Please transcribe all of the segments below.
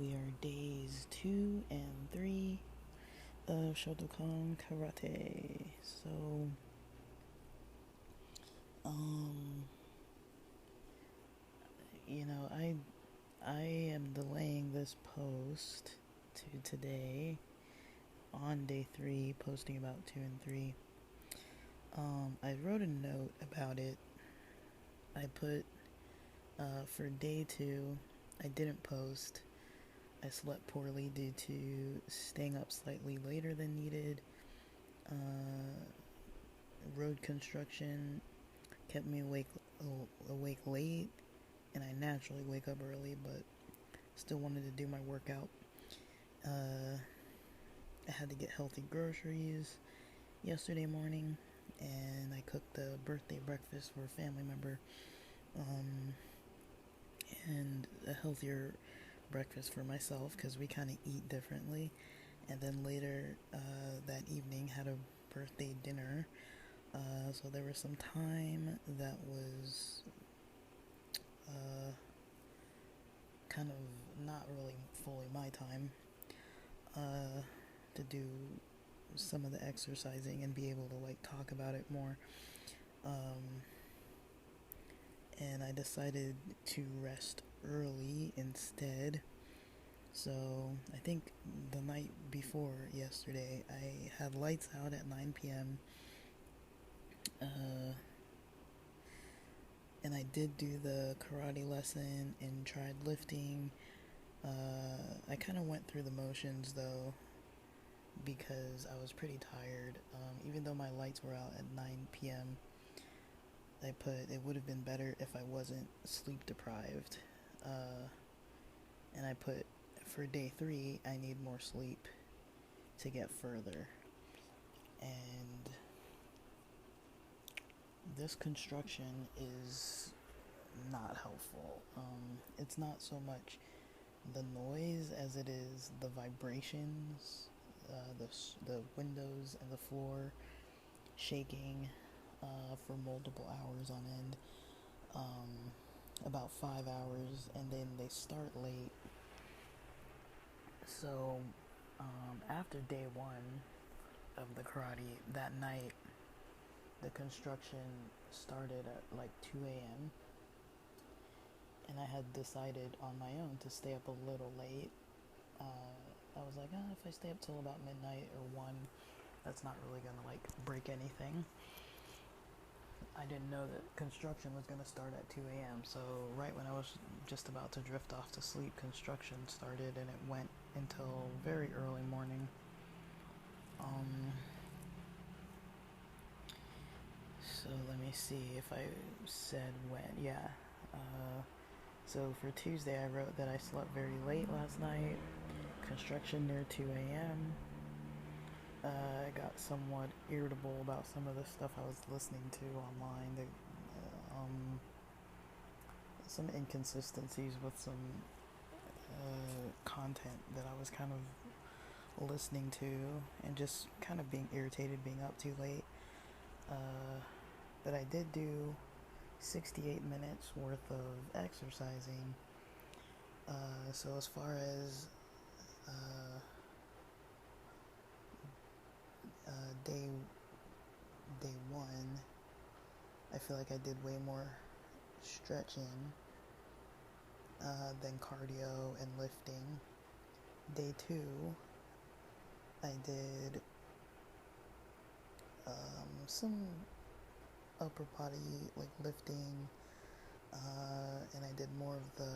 We are days 2 and 3 of Shotokan Karate. So, um, I am delaying this post to today on day 3, posting about 2 and 3. I wrote a note about it. I put, for day 2, I didn't post. I slept poorly due to staying up slightly later than needed. Road construction kept me awake late, and I naturally wake up early, but still wanted to do my workout. I had to get healthy groceries yesterday morning, and I cooked the birthday breakfast for a family member, and a healthier breakfast for myself because we kind of eat differently. And then later that evening had a birthday dinner, so there was some time that was kind of not really fully my time to do some of the exercising and be able to talk about it more. And I decided to rest early instead. So I think the night before yesterday, I had lights out at 9 p.m. And I did do the karate lesson and tried lifting. I kind of went through the motions though, because I was pretty tired. Even though my lights were out at 9 p.m., I put it would have been better if I wasn't sleep deprived. And I put for day 3, I need more sleep to get further. And this construction is not helpful. It's not so much the noise as it is the vibrations, the windows and the floor shaking for multiple hours on end, about 5 hours, and then they start late. So after day 1 of the karate, that night the construction started at 2 a.m. and I had decided on my own to stay up a little late. I was like, if I stay up till about midnight or 1, that's not really gonna break anything. I didn't know that construction was gonna start at 2 a.m. So right when I was just about to drift off to sleep, construction started, and it went until very early morning. So let me see if I said when. Yeah. So for Tuesday, I wrote that I slept very late last night. Construction near 2 a.m. I got somewhat irritable about some of the stuff I was listening to online. Some inconsistencies with some content that I was kind of listening to, and just kind of being irritated being up too late. But I did do 68 minutes worth of exercising. So as far as day 1, I feel like I did way more stretching than cardio and lifting. Day 2, I did some upper body lifting, and I did more of the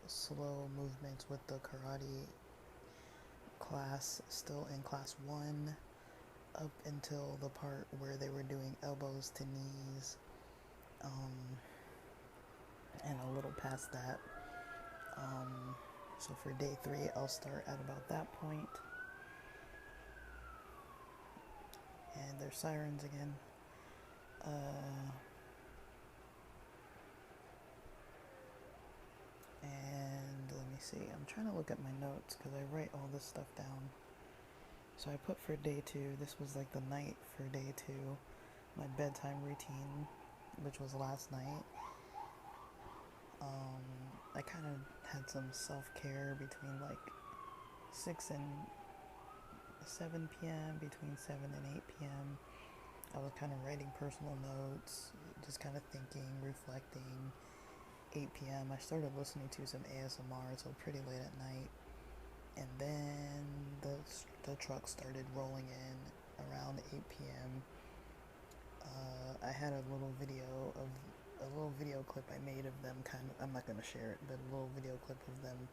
slow movements with the karate class, still in class 1, up until the part where they were doing elbows to knees, and a little past that. So for day 3, I'll start at about that point. And there's sirens again. And let me see, I'm trying to look at my notes because I write all this stuff down. So I put for day 2, this was the night for day 2, my bedtime routine, which was last night. I kind of had some self-care between like 6 and 7 p.m., between 7 and 8 p.m. I was kind of writing personal notes, just kind of thinking, reflecting. 8 p.m. I started listening to some ASMR until pretty late at night, and then the truck started rolling in around 8 p.m. I had a little video clip I made of them I'm not going to share it, but a little video clip of them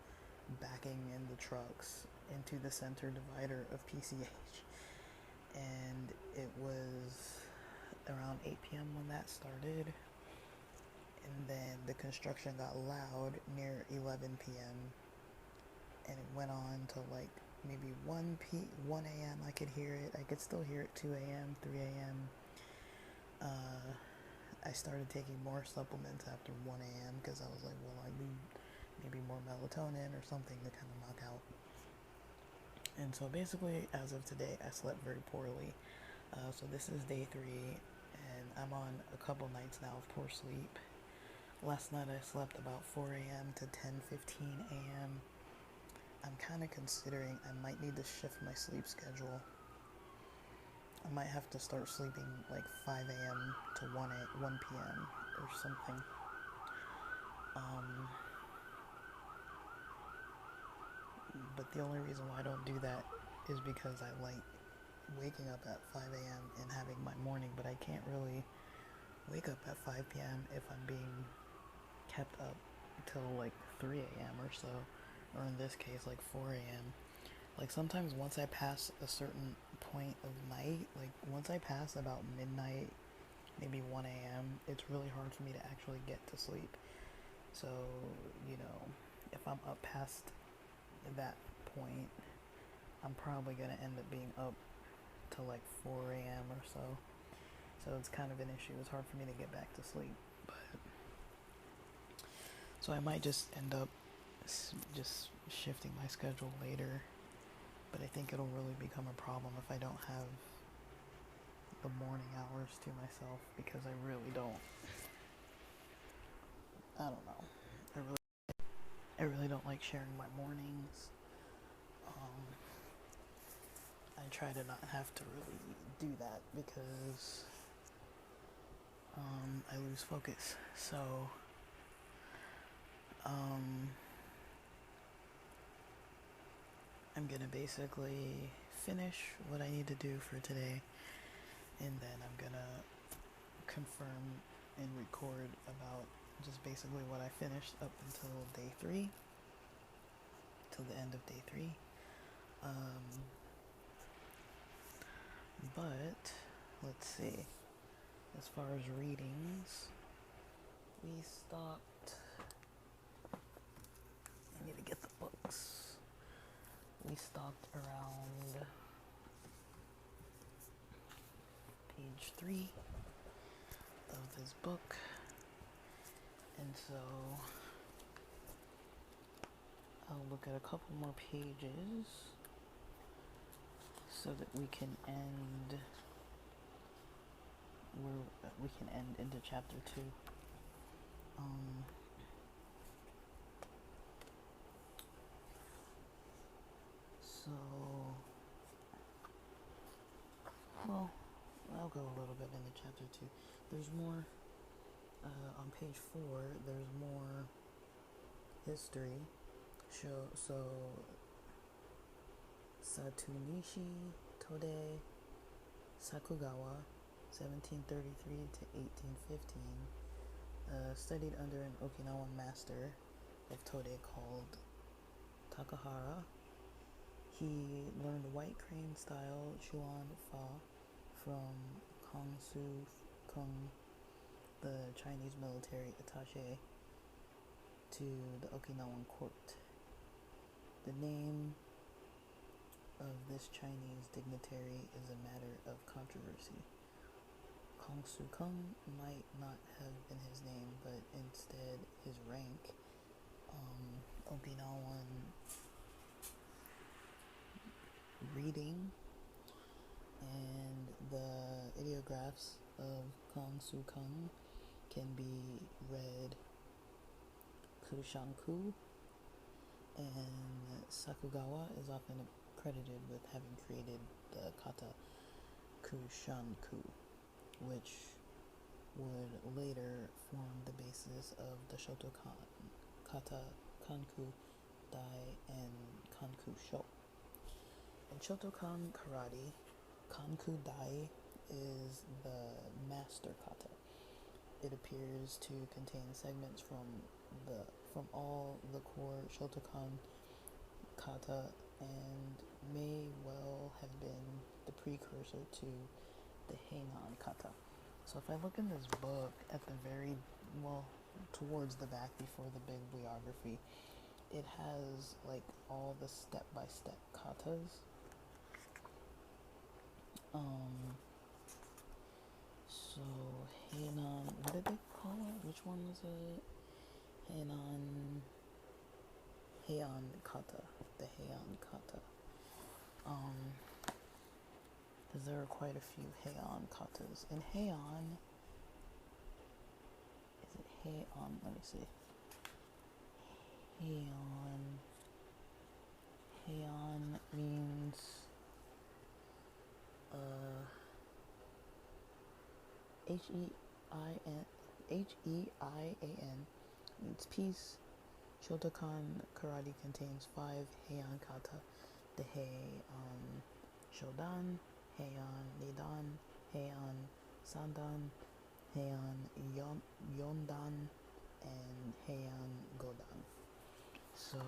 backing in the trucks into the center divider of PCH. And it was around 8 p.m. when that started. And then the construction got loud near 11 p.m. And it went on to like maybe 1 a.m. I could hear it. I could still hear it 2 a.m., 3 a.m. I started taking more supplements after 1 a.m. because I was like, well, I need maybe more melatonin or something to kind of knock out. And so basically, as of today, I slept very poorly. So this is day 3, and I'm on a couple nights now of poor sleep. Last night I slept about 4 a.m. to 10:15 a.m. I'm kind of considering I might need to shift my sleep schedule. I might have to start sleeping like 5 a.m. to 1 p.m. or something. But the only reason why I don't do that is because I like waking up at 5 a.m. and having my morning, but I can't really wake up at 5 p.m. if I'm being kept up till like 3 a.m. or so, or in this case like 4 a.m. Like sometimes once I pass a certain point of night, like once I pass about midnight, maybe 1 a.m., it's really hard for me to actually get to sleep. So, you know, if I'm up past that point, I'm probably gonna end up being up till like 4 a.m. or so. So it's kind of an issue. It's hard for me to get back to sleep. But so I might just end up just shifting my schedule later. But I think it'll really become a problem if I don't have the morning hours to myself, because I really don't. I don't know. I really don't like sharing my mornings. I try to not have to really do that because I lose focus. So I'm gonna basically finish what I need to do for today, and then I'm gonna confirm and record about just basically what I finished up until day 3, till the end of day 3. But let's see, as far as readings, we stopped. I need to get the books. We stopped around page 3 of this book, and so I'll look at a couple more pages so that we can end into chapter 2. Well, I'll go a little bit into chapter 2. There's more, on page 4, there's more history. So Satunishi Tode Sakugawa, 1733 to 1815, studied under an Okinawan master of Tode called Takahara. He learned white crane style Chuan Fa from Kong Su Kung, the Chinese military attaché to the Okinawan court. The name of this Chinese dignitary is a matter of controversy. Kong Su Kung might not have been his name, but instead his rank. Okinawan reading and the ideographs of Kong Su Kung can be read Kushanku, and Sakugawa is often credited with having created the kata Kushanku, which would later form the basis of the Shotokan kata Kanku Dai and Kanku Sho. In Shotokan Karate, Kanku Dai is the master kata. It appears to contain segments from all the core Shotokan kata and may well have been the precursor to the Heian kata. So if I look in this book at the towards the back before the big bibliography, it has like all the step-by-step katas. So Heian, what did they call it? Which one was it? Heian kata, the Heian kata. Because there are quite a few Heian katas. In Heian, is it Heian? Let me see. Heian means Heian means peace. Shotokan Karate contains 5 Heian kata: the Shodan, Heian Nidan, Heian Sandan, Heian Yondan, and Heian Godan. So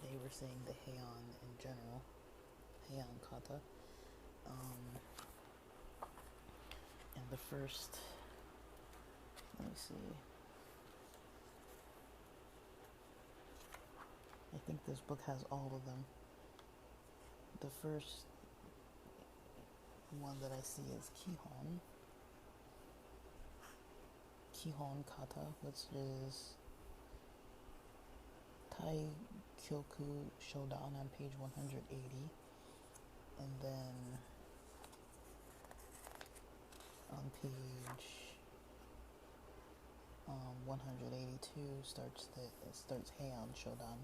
they were saying the Heian in general, Heian kata. And the first, let me see. I think this book has all of them. The first one that I see is Kihon kata, which is Tai Kyoku Shodan on page 180. And then on page 182 starts Heian Shodan.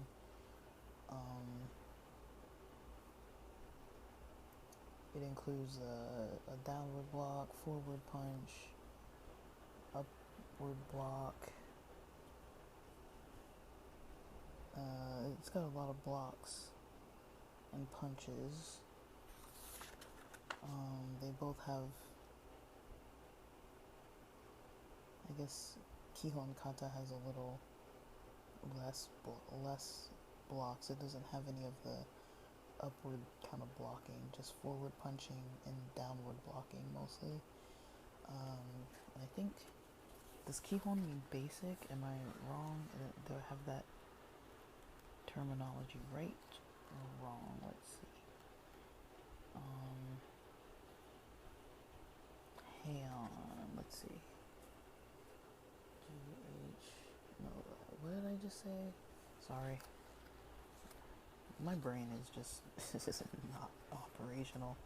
It includes a downward block, forward punch, upward block. It's got a lot of blocks and punches. They both have, I guess, Kihon kata has a little less blocks. It doesn't have any of the upward kind of blocking, just forward punching and downward blocking mostly. I think, does Kihon mean basic? Am I wrong? Do I have that terminology right or wrong? Let's see. Heian, let's see. No, what did I just say? Sorry. My brain is just not operational.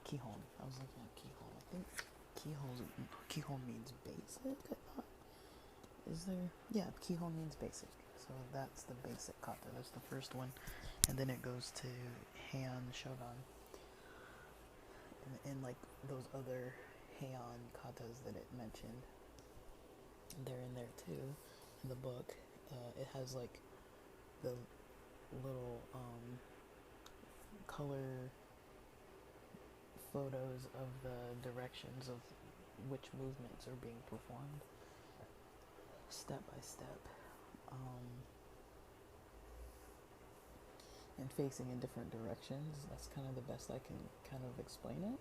Kihon. I was looking at Kihon. I think Kihon means basic. Is there? Yeah, Kihon means basic. So that's the basic kata. That's the first one, and then it goes to Heian Shodan, and like those other Heian katas that it mentioned, they're in there too. In the book, it has like the little color photos of the directions of which movements are being performed step by step, and facing in different directions. That's kind of the best I can kind of explain it.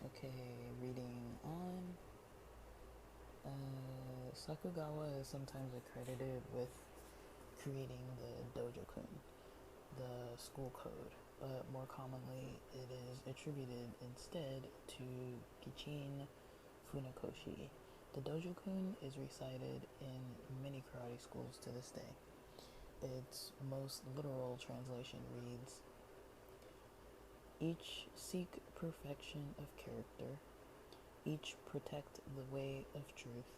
Okay, reading on. Sakugawa is sometimes accredited with creating the Dojo-kun, the school code, but more commonly it is attributed instead to Gichin Funakoshi. The Dojo-kun is recited in many karate schools to this day. Its most literal translation reads, "Each seek perfection of character, each protect the way of truth,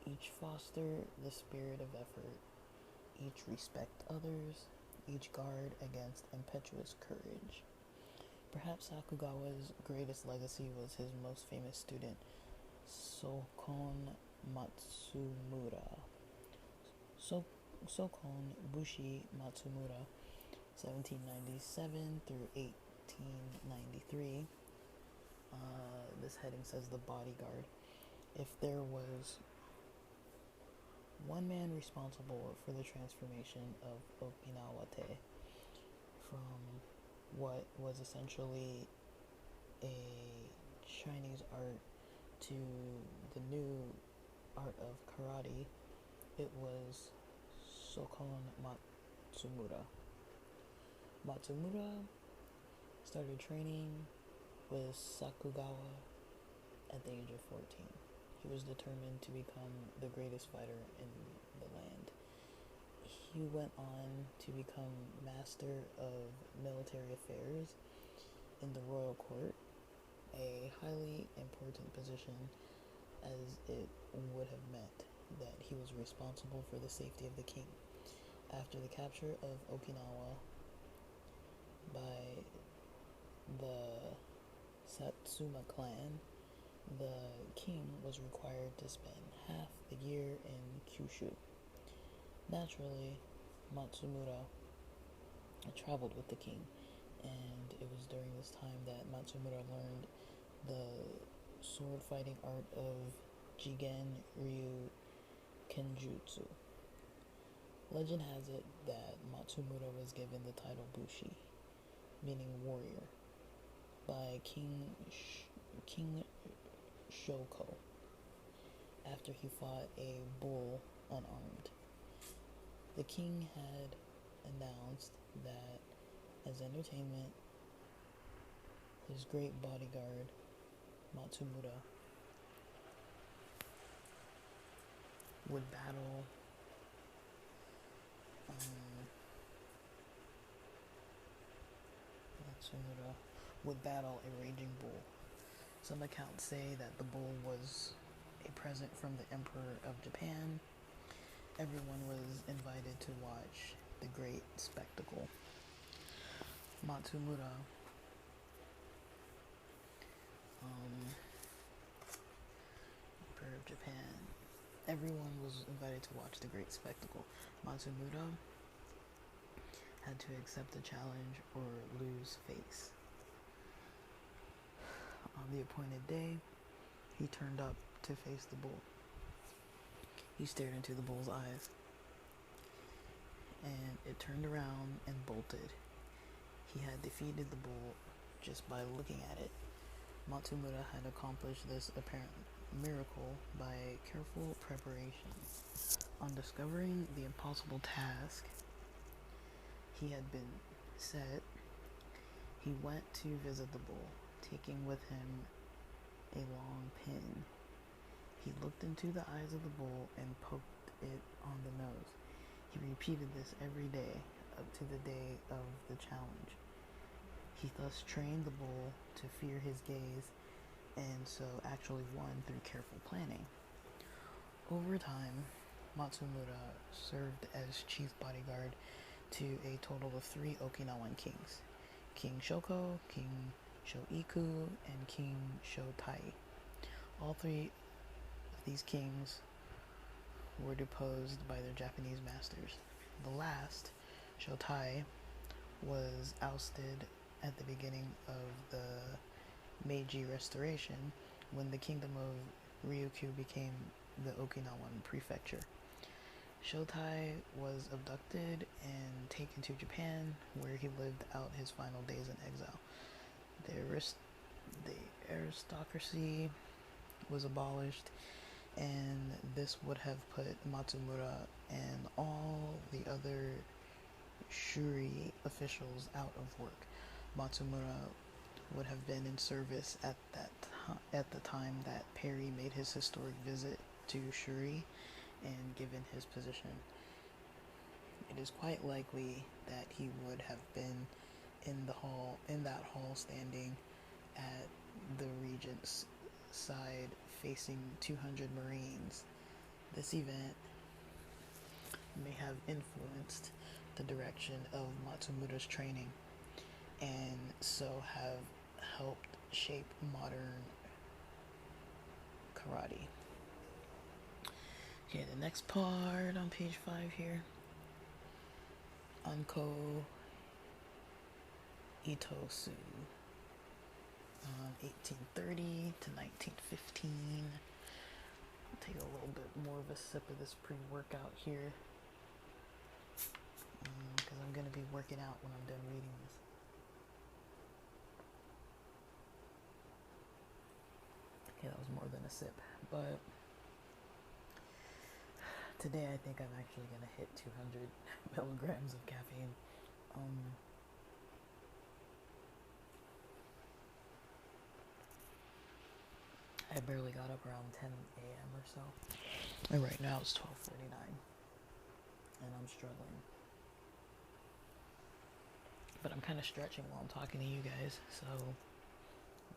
Each foster the spirit of effort, each respect others, each guard against impetuous courage. Perhaps Sakugawa's greatest legacy was his most famous student, Sokon Matsumura. Sokon Bushi Matsumura, 1797 through 1893. This heading says the bodyguard. If there was one man responsible for the transformation of Okinawa from what was essentially a Chinese art to the new art of karate, it was Sokon Matsumura. Matsumura started training with Sakugawa at the age of 14. He was determined to become the greatest fighter in the land. He went on to become Master of Military Affairs in the Royal Court, a highly important position as it would have meant that he was responsible for the safety of the king. After the capture of Okinawa by the Satsuma clan, the king was required to spend half the year in Kyushu. Naturally, Matsumura traveled with the king, and it was during this time that Matsumura learned the sword fighting art of Jigen Ryu Kenjutsu. Legend has it that Matsumura was given the title Bushi, meaning warrior, by King Shoko after he fought a bull unarmed. The king had announced that as entertainment, his great bodyguard, Matsumura, would battle a raging bull. Some accounts say that the bull was a present from the Emperor of Japan. Everyone was invited to watch the great spectacle. Matsumura Emperor of Japan. Everyone was invited to watch the great spectacle. Matsumura had to accept the challenge or lose face. On the appointed day, he turned up to face the bull. He stared into the bull's eyes, and it turned around and bolted. He had defeated the bull just by looking at it. Matsumura had accomplished this apparent miracle by careful preparation. On discovering the impossible task he had been set, he went to visit the bull, taking with him a long pin. He looked into the eyes of the bull and poked it on the nose. He repeated this every day up to the day of the challenge. He thus trained the bull to fear his gaze, and so actually won through careful planning. Over time, Matsumura served as chief bodyguard to a total of 3 Okinawan kings: King Shoko, King Shoiku, and King Shotai. All 3 of these kings were deposed by their Japanese masters. The last, Shotai, was ousted at the beginning of the Meiji Restoration when the kingdom of Ryukyu became the Okinawan prefecture. Shotai was abducted and taken to Japan, where he lived out his final days in exile. The aristocracy was abolished, and this would have put Matsumura and all the other shuri officials out of work. Matsumura would have been in service at the time that Perry made his historic visit to Shuri and given his position. It is quite likely that he would have been in that hall standing at the regent's side facing 200 Marines This event may have influenced the direction of Matsumura's training and so have helped shape modern karate. Okay, the next part on page 5 here. Anko Itosu, 1830 to 1915. I'll take a little bit more of a sip of this pre-workout here, because I'm going to be working out when I'm done reading this. Okay, that was more than a sip, but today I think I'm actually going to hit 200 milligrams of caffeine. I barely got up around 10 a.m. or so, and right now it's 12:49, and I'm struggling. But I'm kind of stretching while I'm talking to you guys, so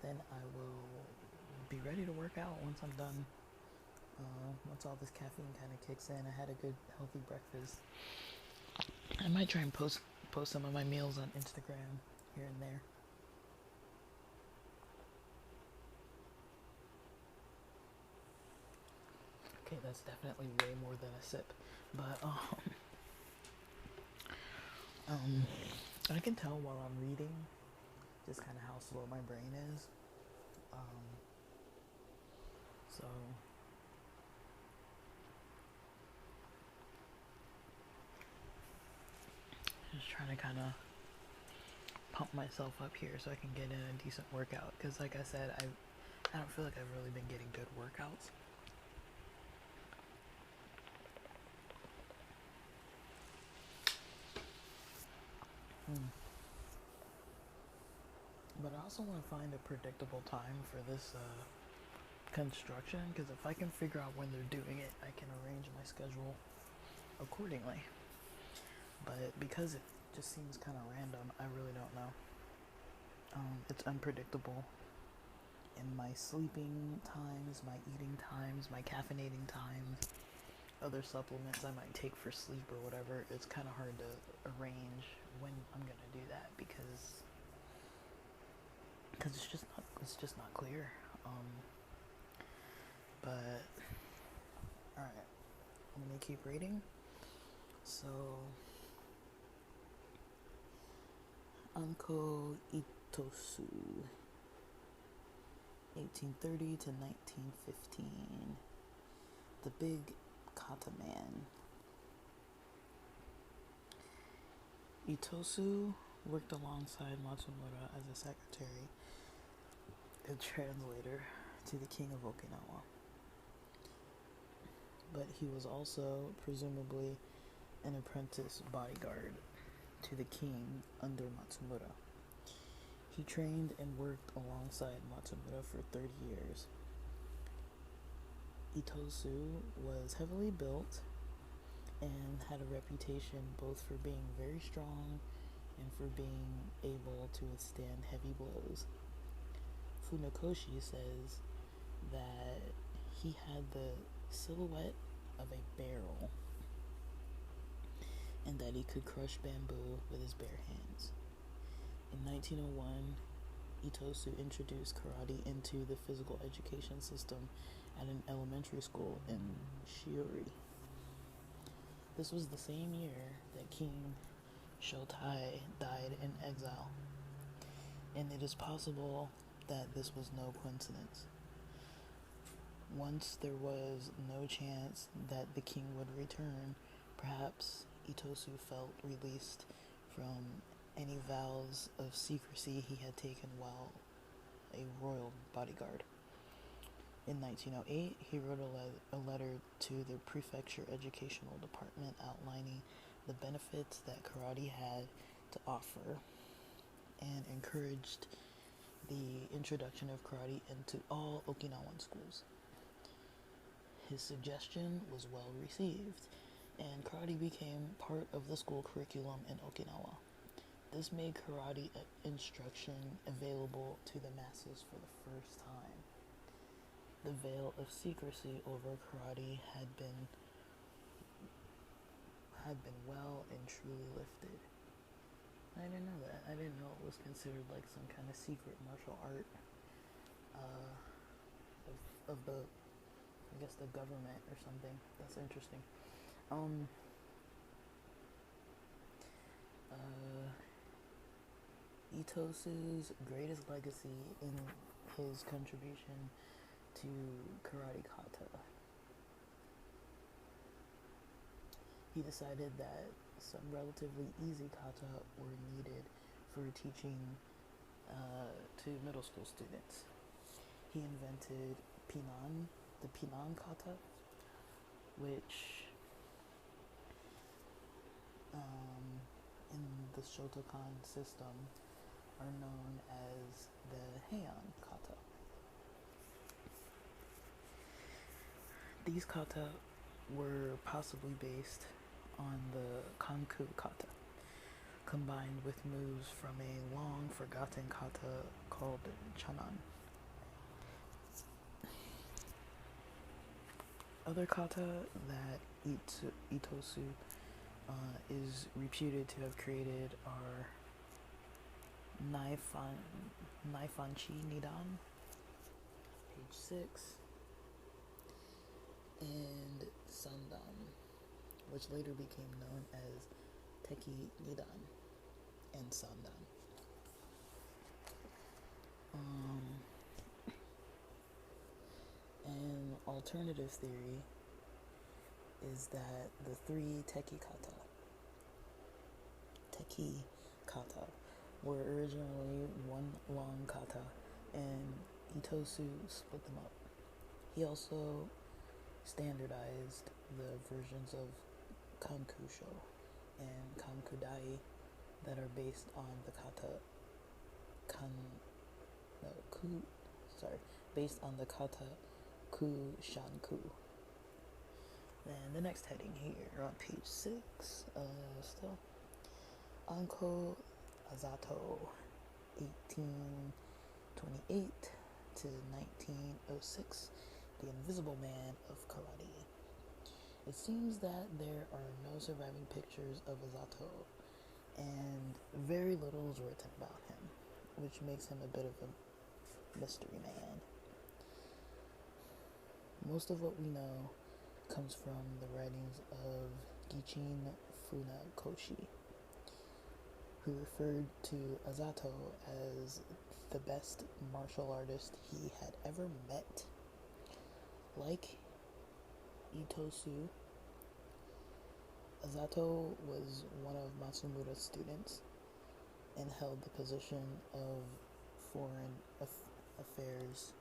then I will be ready to work out once I'm done. Once all this caffeine kind of kicks in. I had a good healthy breakfast. I might try and post some of my meals on Instagram here and there. Okay, that's definitely way more than a sip, but I can tell while I'm reading just kind of how slow my brain is. So just trying to kind of pump myself up here so I can get in a decent workout, because like I said, I don't feel like I've really been getting good workouts. But I also want to find a predictable time for this construction, because if I can figure out when they're doing it, I can arrange my schedule accordingly. But because it just seems kind of random, I really don't know. It's unpredictable in my sleeping times, my eating times, my caffeinating times, other supplements I might take for sleep or whatever. It's kind of hard to arrange when I'm gonna do that, because it's just not clear. But alright, I'm gonna keep reading. So Anko Itosu, 1830 to 1915. The Big Kata Man. Itosu worked alongside Matsumura as a secretary and translator to the king of Okinawa. But he was also presumably an apprentice bodyguard to the king under Matsumura. He trained and worked alongside Matsumura for 30 years. Itosu was heavily built and had a reputation both for being very strong and for being able to withstand heavy blows. Funakoshi says that he had the silhouette of a barrel and that he could crush bamboo with his bare hands. In 1901, Itosu introduced karate into the physical education system at an elementary school in Shiori. This was the same year that King Shotai died in exile, and it is possible that this was no coincidence. Once there was no chance that the king would return, perhaps Itosu felt released from any vows of secrecy he had taken while a royal bodyguard. In 1908, he wrote a letter to the prefecture educational department outlining the benefits that karate had to offer and encouraged the introduction of karate into all Okinawan schools. His suggestion was well received, and karate became part of the school curriculum in Okinawa. This made karate instruction available to the masses for the first time. the veil of secrecy over karate had been well and truly lifted. I didn't know that. I didn't know it was considered like some kind of secret martial art of the, I guess, the government or something. That's interesting. Itosu's greatest legacy in his contribution to karate kata. He decided that some relatively easy kata were needed for teaching to middle school students. He invented Pinan, the Pinan kata, which in the Shotokan system are known as the HEARN kata. These kata were possibly based on the Kanku kata, combined with moves from a long forgotten kata called Chanan. Other kata that Itosu is reputed to have created are Naifanchi Nidan, page 6, and Sandan, which later became known as Teki Nidan and Sandan. An alternative theory is that the three Teki kata were originally one long kata, and Itosu split them up. He also standardized the versions of Kankusho and Kankudai that are based on the kata based on the kata Kushanku. Then the next heading here on page 6, still Anko Azato, 1828 to 1906, the Invisible Man of Karate. It seems that there are no surviving pictures of Azato, and very little is written about him, which makes him a bit of a mystery man. Most of what we know comes from the writings of Gichin Funakoshi, who referred to Azato as the best martial artist he had ever met. Like Itosu, Azato was one of Matsumura's students and held the position of foreign affairs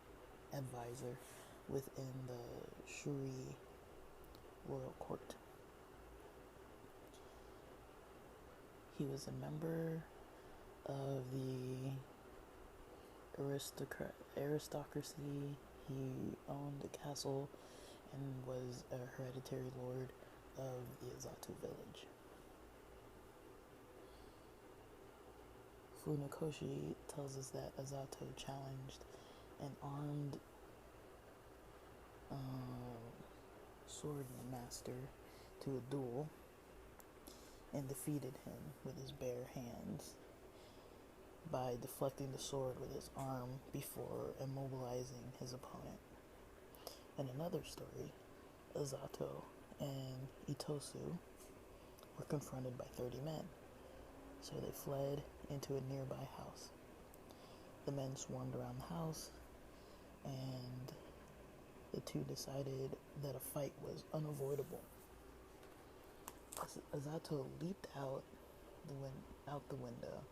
advisor within the Shuri royal court. He was a member of the aristocracy. He owned a castle and was a hereditary lord of the Azato village. Funakoshi tells us that Azato challenged an armed sword master to a duel and defeated him with his bare hands by deflecting the sword with his arm before immobilizing his opponent. In another story, Azato and Itosu were confronted by 30 men, so they fled into a nearby house. The men swarmed around the house, and the two decided that a fight was unavoidable. Azato leaped out the window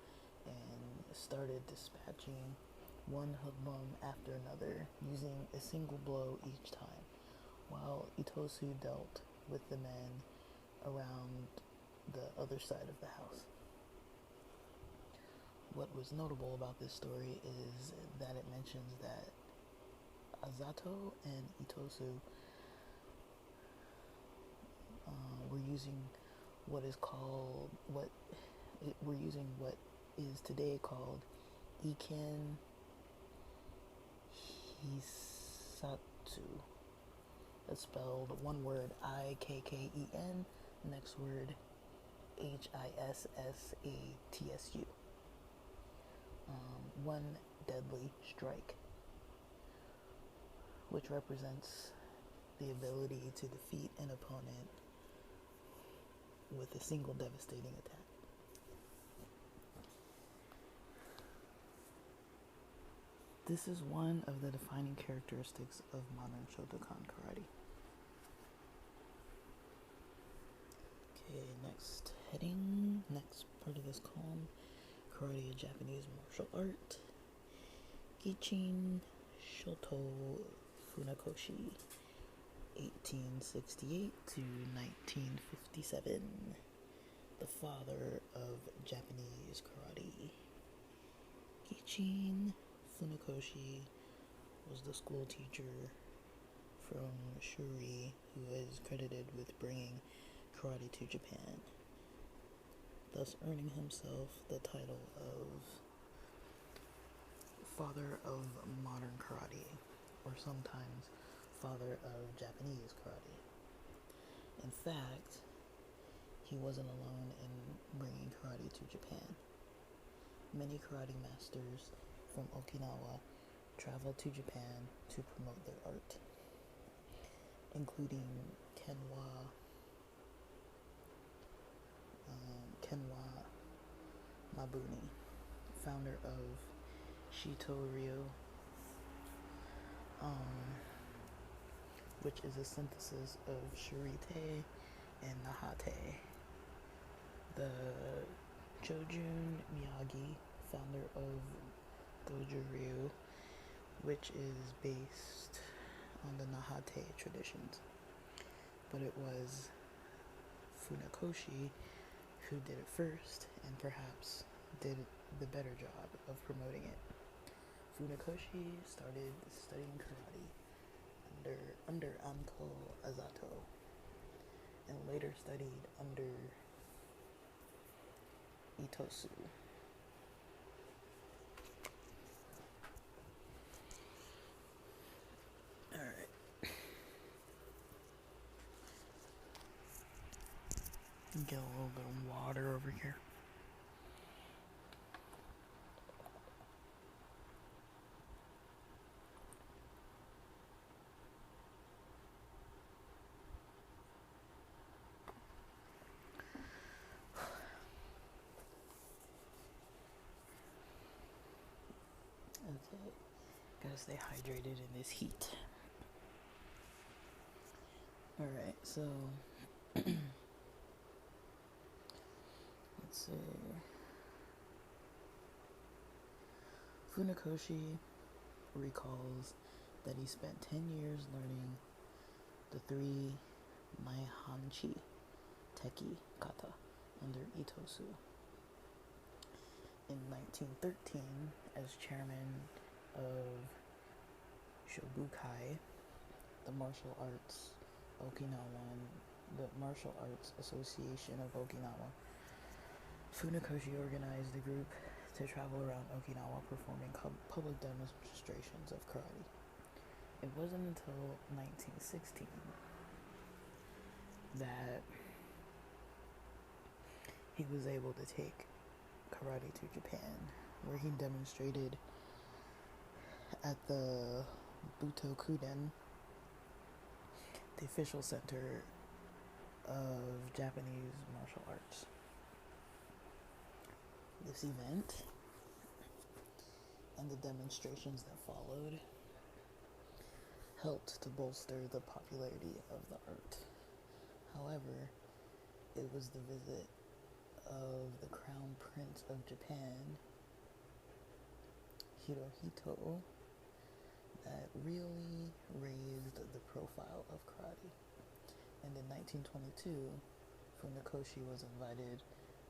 and started dispatching one hoodlum after another, using a single blow each time, while Itosu dealt with the men around the other side of the house. What was notable about this story is that it mentions that Azato and Itosu were using what is today called Iken Ikkatsu. That's spelled one word Ikken, next word Hissatsu. One deadly strike, which represents the ability to defeat an opponent with a single devastating attack. This is one of the defining characteristics of modern Shotokan karate. Okay, next heading, next part of this column, karate, a Japanese martial art. Gichin Shoto Funakoshi, 1868 to 1957, the father of Japanese karate. Gichin Funakoshi was the school teacher from Shuri who is credited with bringing karate to Japan, thus earning himself the title of father of modern karate, or sometimes father of Japanese karate. In fact, he wasn't alone in bringing karate to Japan. Many karate masters from Okinawa traveled to Japan to promote their art, including Kenwa Mabuni, founder of Shito-ryu, which is a synthesis of Shurite and Nahate. The Chojun Miyagi, founder of Goju-ryu, which is based on the Nahate traditions. But it was Funakoshi who did it first, and perhaps did the better job of promoting it. Funakoshi started studying karate under Anko Azato, and later studied under Itosu. Alright. Get a little bit of water over here. Okay, gotta stay hydrated in this heat. Alright, so let's see. Funakoshi recalls that he spent 10 years learning the 3 Maihanchi Teki Kata under Itosu. In 1913, as chairman of Shobukai, the martial arts Association of Okinawa, Funakoshi organized a group to travel around Okinawa performing public demonstrations of karate. It wasn't until 1916 that he was able to take karate to Japan, where he demonstrated at the Butokuden, the official center of Japanese martial arts. This event and the demonstrations that followed helped to bolster the popularity of the art. However, it was the visit of the Crown Prince of Japan, Hirohito, that really raised the profile of karate. And in 1922, Funakoshi was invited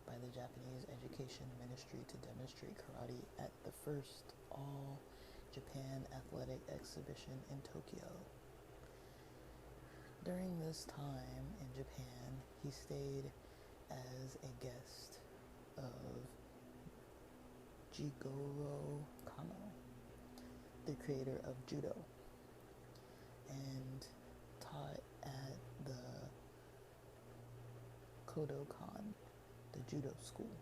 by the Japanese Education Ministry to demonstrate karate at the first all-Japan athletic exhibition in Tokyo. During this time in Japan, he stayed as a guest of Jigoro Kano, the creator of judo. and taught at the Shotokan, the judo school.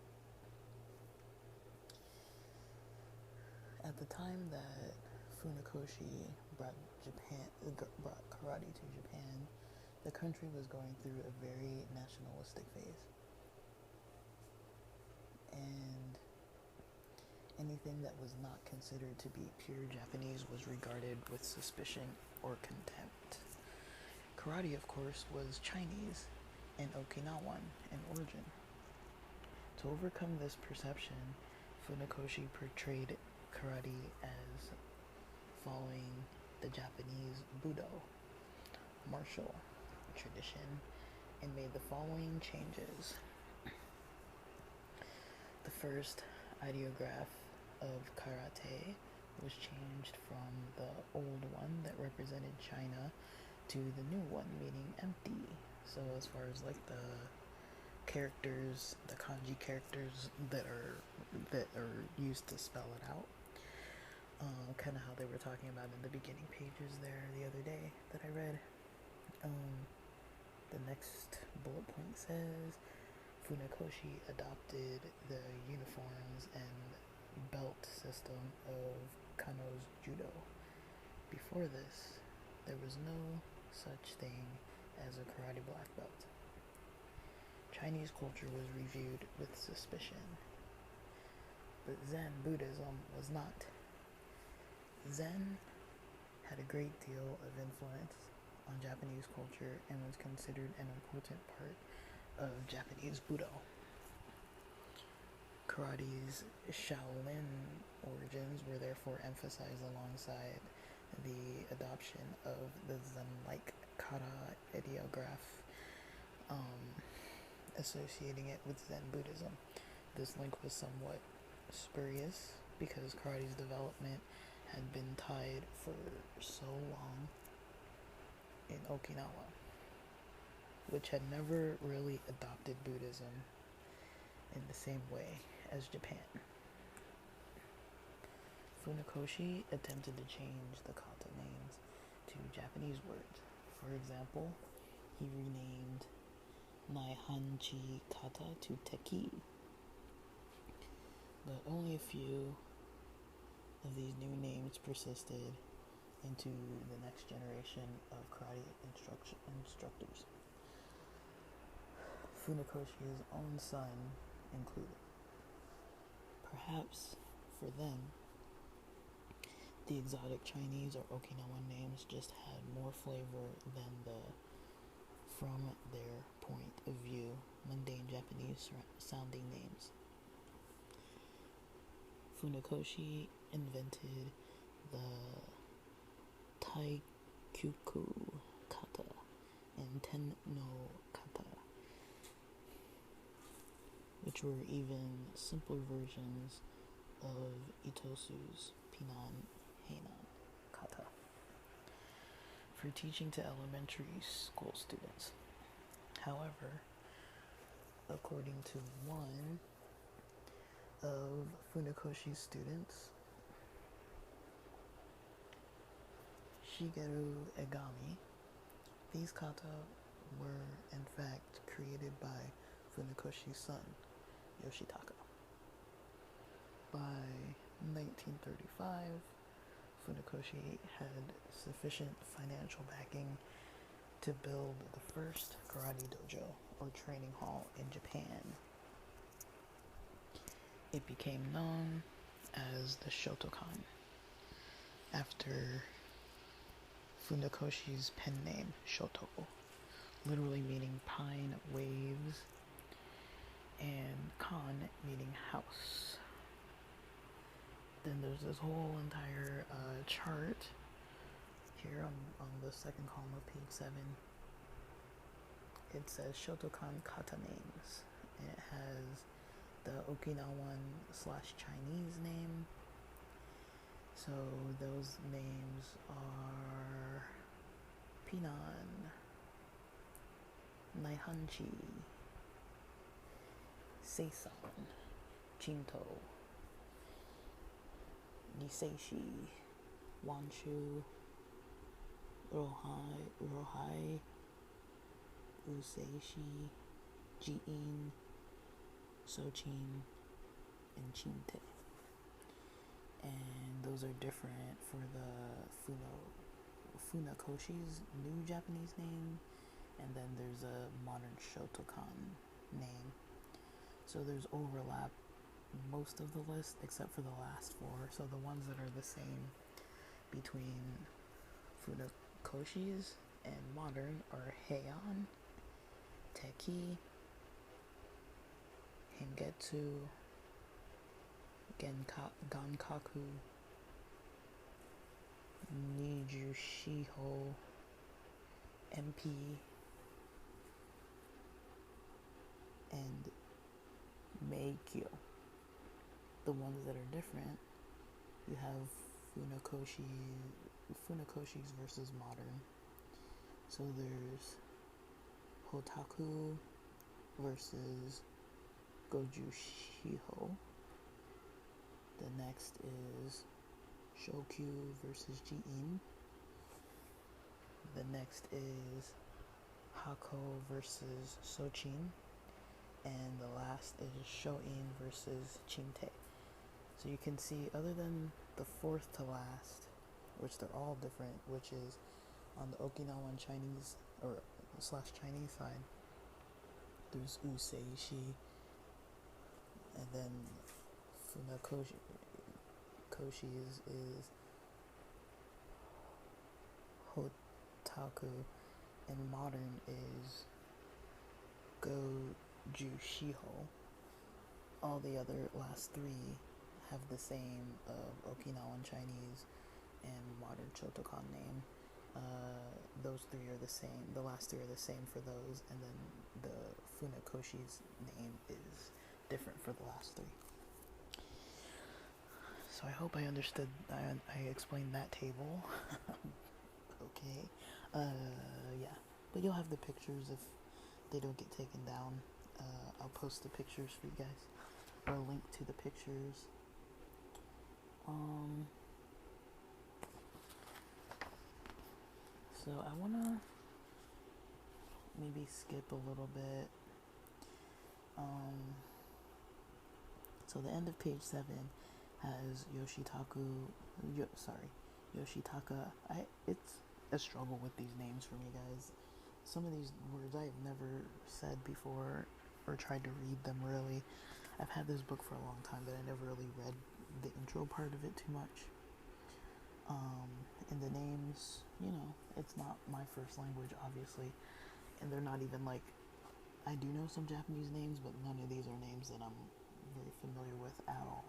At the time that Funakoshi brought karate to Japan, the country was going through a very nationalistic phase. And anything that was not considered to be pure Japanese was regarded with suspicion or contempt. Karate, of course, was Chinese and Okinawan in origin. To overcome this perception, Funakoshi portrayed karate as following the Japanese Budo martial tradition and made the following changes. The first ideograph of karate was changed from the old one that represented China to the new one, meaning empty. So as far as like the characters, the kanji characters that are used to spell it out, kind of how they were talking about in the beginning pages there the other day that I read. The next bullet point says Funakoshi adopted the uniforms and belt system of Kano's judo. Before this, there was no such thing as a karate black belt. Chinese culture was reviewed with suspicion, but Zen Buddhism was not. Zen had a great deal of influence on Japanese culture and was considered an important part of Japanese Budo. Karate's Shaolin origins were therefore emphasized alongside the adoption of the Zen-like kata ideograph, associating it with Zen Buddhism. This link was somewhat spurious because karate's development had been tied for so long in Okinawa, which had never really adopted Buddhism in the same way as Japan. Funakoshi attempted to change the kata names to Japanese words. For example, he renamed Naihanchi kata to Teki, but only a few of these new names persisted into the next generation of karate instructors. Funakoshi's own son included. Perhaps for them, the exotic Chinese or Okinawan names just had more flavor than the, from their point of view, mundane Japanese sounding names. Funakoshi invented the Taikyuku kata and Ten no kata, which were even simpler versions of Itosu's Pinan Heinan kata, for teaching to elementary school students. However, according to one of Funakoshi's students, Shigeru Egami, these kata were in fact created by Funakoshi's son, Yoshitaka. By 1935, Funakoshi had sufficient financial backing to build the first karate dojo or training hall in Japan. It became known as the Shotokan, after Funakoshi's pen name, Shoto, literally meaning pine waves, and kan meaning house. Then there's this whole entire chart here on the second column of page 7. It says Shotokan kata names, and it has the Okinawan/Chinese name. So those names are Pinan, Naihanchi, Seisan, Chinto, Niseishi, Wanshu, Rohai, Useishi, Jiin, Sochin, and Chinte. And those are different for the Funakoshi's new Japanese name, and then there's a modern Shotokan name. So there's overlap most of the list except for the last four. So the ones that are the same between Funakoshi's and modern are Heian, Teki, Hengetsu, Gankaku, Nijushiho, MP, and Meikyo. The ones that are different, you have Funakoshi's versus modern. So there's Hotaku versus Goju Shiho. The next is Shokyu versus Jiin. The next is Hako versus Sochin. And the last is Shoin versus Chinte. So you can see, other than the fourth to last, which they're all different, which is on the Okinawan Chinese or slash Chinese side, there's Useishi, and then Funakoshi's is Hotaku, and modern is Goju Shiho. All the other last three have the same Okinawan Chinese and modern Shotokan name. Those three are the same. The last three are the same for those, and then the Funakoshi's name is different for the last three. So I hope I understood. I explained that table. Okay. Yeah. But you'll have the pictures if they don't get taken down. I'll post the pictures for you guys, or a link to the pictures. So I wanna maybe skip a little bit. So the end of page 7 has Yoshitaka. It's a struggle with these names for me, guys. Some of these words I have never said before or tried to read them really. I've had this book for a long time, but I never really read the intro part of it too much. And the names, it's not my first language, obviously, and they're not even like, I do know some Japanese names, but none of these are names that I'm very familiar with at all.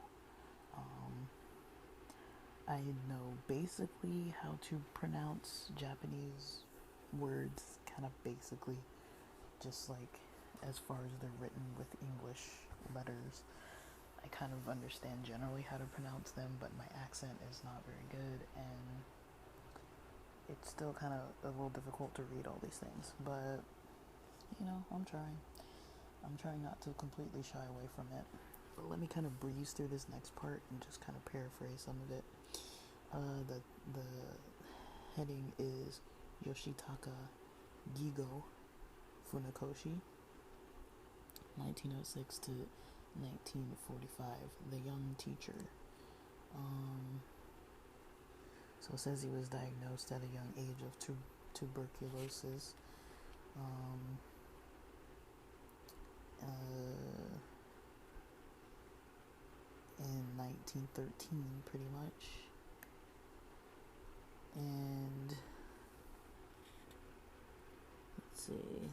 I know basically how to pronounce Japanese words, kind of basically, just like as far as they're written with English letters. I kind of understand generally how to pronounce them, but my accent is not very good, and it's still kind of a little difficult to read all these things, but I'm trying not to completely shy away from it. But let me kind of breeze through this next part and just kind of paraphrase some of it. The heading is Yoshitaka Gigo Funakoshi, 1906 to 1945, the young teacher. So it says he was diagnosed at a young age of tuberculosis. In 1913, pretty much. And let's see.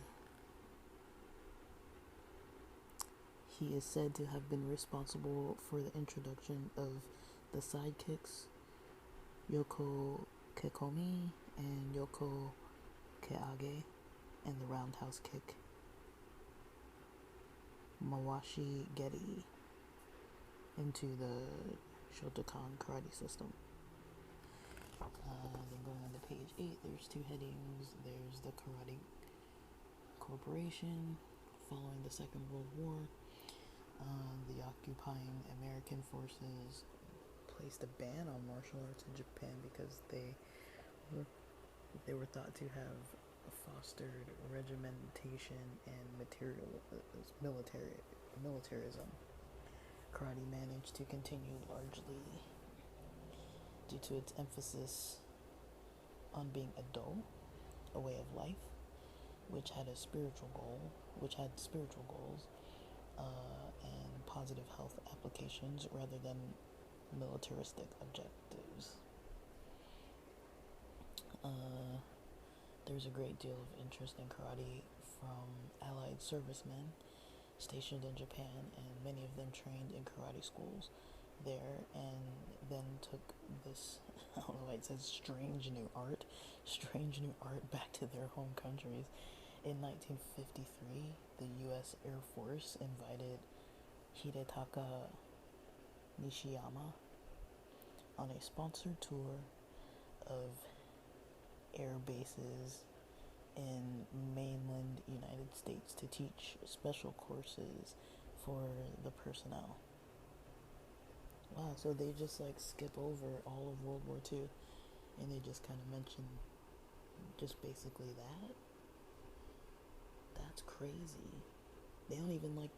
He is said to have been responsible for the introduction of the sidekicks Yoko Kekomi and Yoko Keage, and the roundhouse kick Mawashi Geri into the Shotokan Karate system. Then going on to page 8, there's two headings. There's the Karate Corporation following the Second World War. The occupying American forces placed a ban on martial arts in Japan because they were They were thought to have fostered regimentation and militarism. Karate managed to continue largely due to its emphasis on being a do, a way of life, which had spiritual goals, and positive health applications rather than militaristic objectives. There's a great deal of interest in karate from Allied servicemen stationed in Japan, and many of them trained in karate schools there, and then took this, I don't know why it says strange new art back to their home countries. In 1953, the U.S. Air Force invited Hidetaka Nishiyama on a sponsored tour of air bases in mainland United States to teach special courses for the personnel. Wow, so they just like skip over all of World War II and they just kind of mention just basically that? That's crazy. They don't even like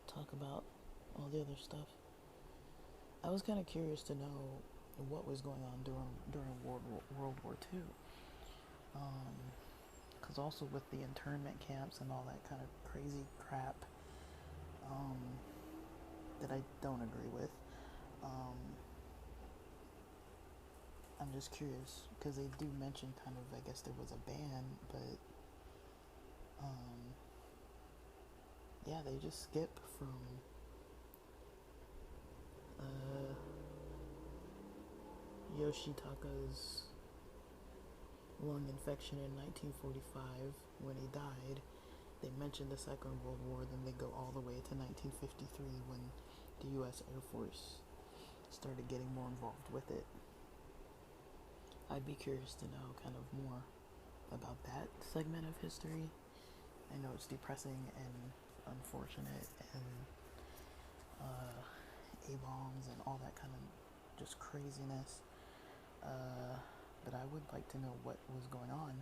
talk about all the other stuff. I was kind of curious to know what was going on during World War II. Because also with the internment camps and all that kind of crazy crap that I don't agree with. I'm just curious because they do mention kind of, I guess there was a ban, but yeah, they just skip from Yoshitaka's lung infection in 1945 when he died. They mentioned the Second World War, then they go all the way to 1953 when the U.S. Air Force started getting more involved with it. I'd be curious to know kind of more about that segment of history. I know it's depressing and unfortunate and A-bombs and all that kind of just craziness. But I would like to know what was going on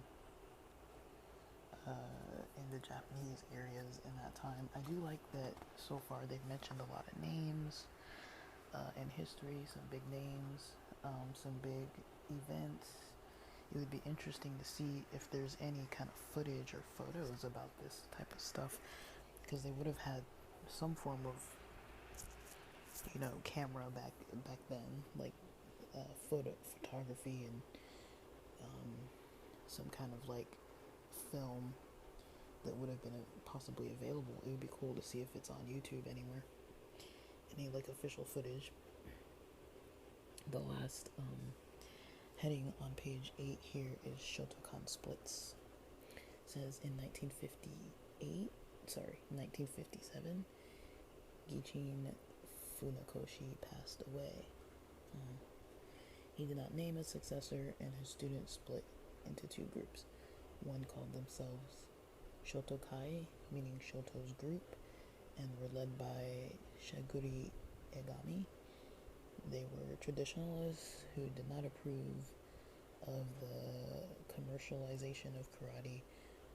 in the Japanese areas in that time. I do like that so far they've mentioned a lot of names in history, some big names, some big events. It would be interesting to see if there's any kind of footage or photos about this type of stuff, because they would have had some form of, camera back then, like photography and some kind of like film that would have been possibly available. It would be cool to see if it's on YouTube anywhere. Any like official footage. The last heading on page 8 here is Shotokan splits. It says in 1957, Gichin Funakoshi passed away. He did not name a successor, and his students split into two groups. One called themselves Shotokai, meaning Shoto's group, and were led by Shaguri Egami. They were traditionalists who did not approve of the commercialization of karate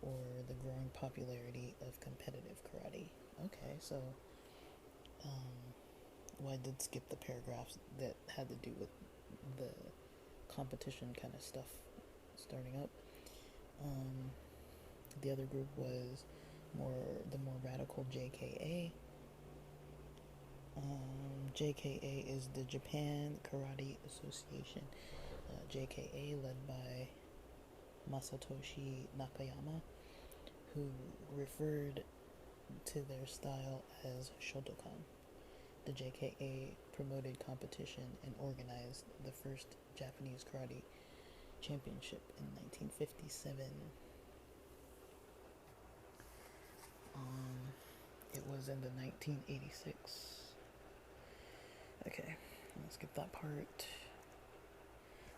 or the growing popularity of competitive karate. Okay, so I did skip the paragraphs that had to do with the competition kind of stuff starting up. The other group was the more radical JKA. JKA is the Japan Karate Association. JKA led by Masatoshi Nakayama, who referred to their style as Shotokan. The JKA promoted competition and organized the first Japanese karate championship in 1957. It was in the 1986. Okay, let's skip that part.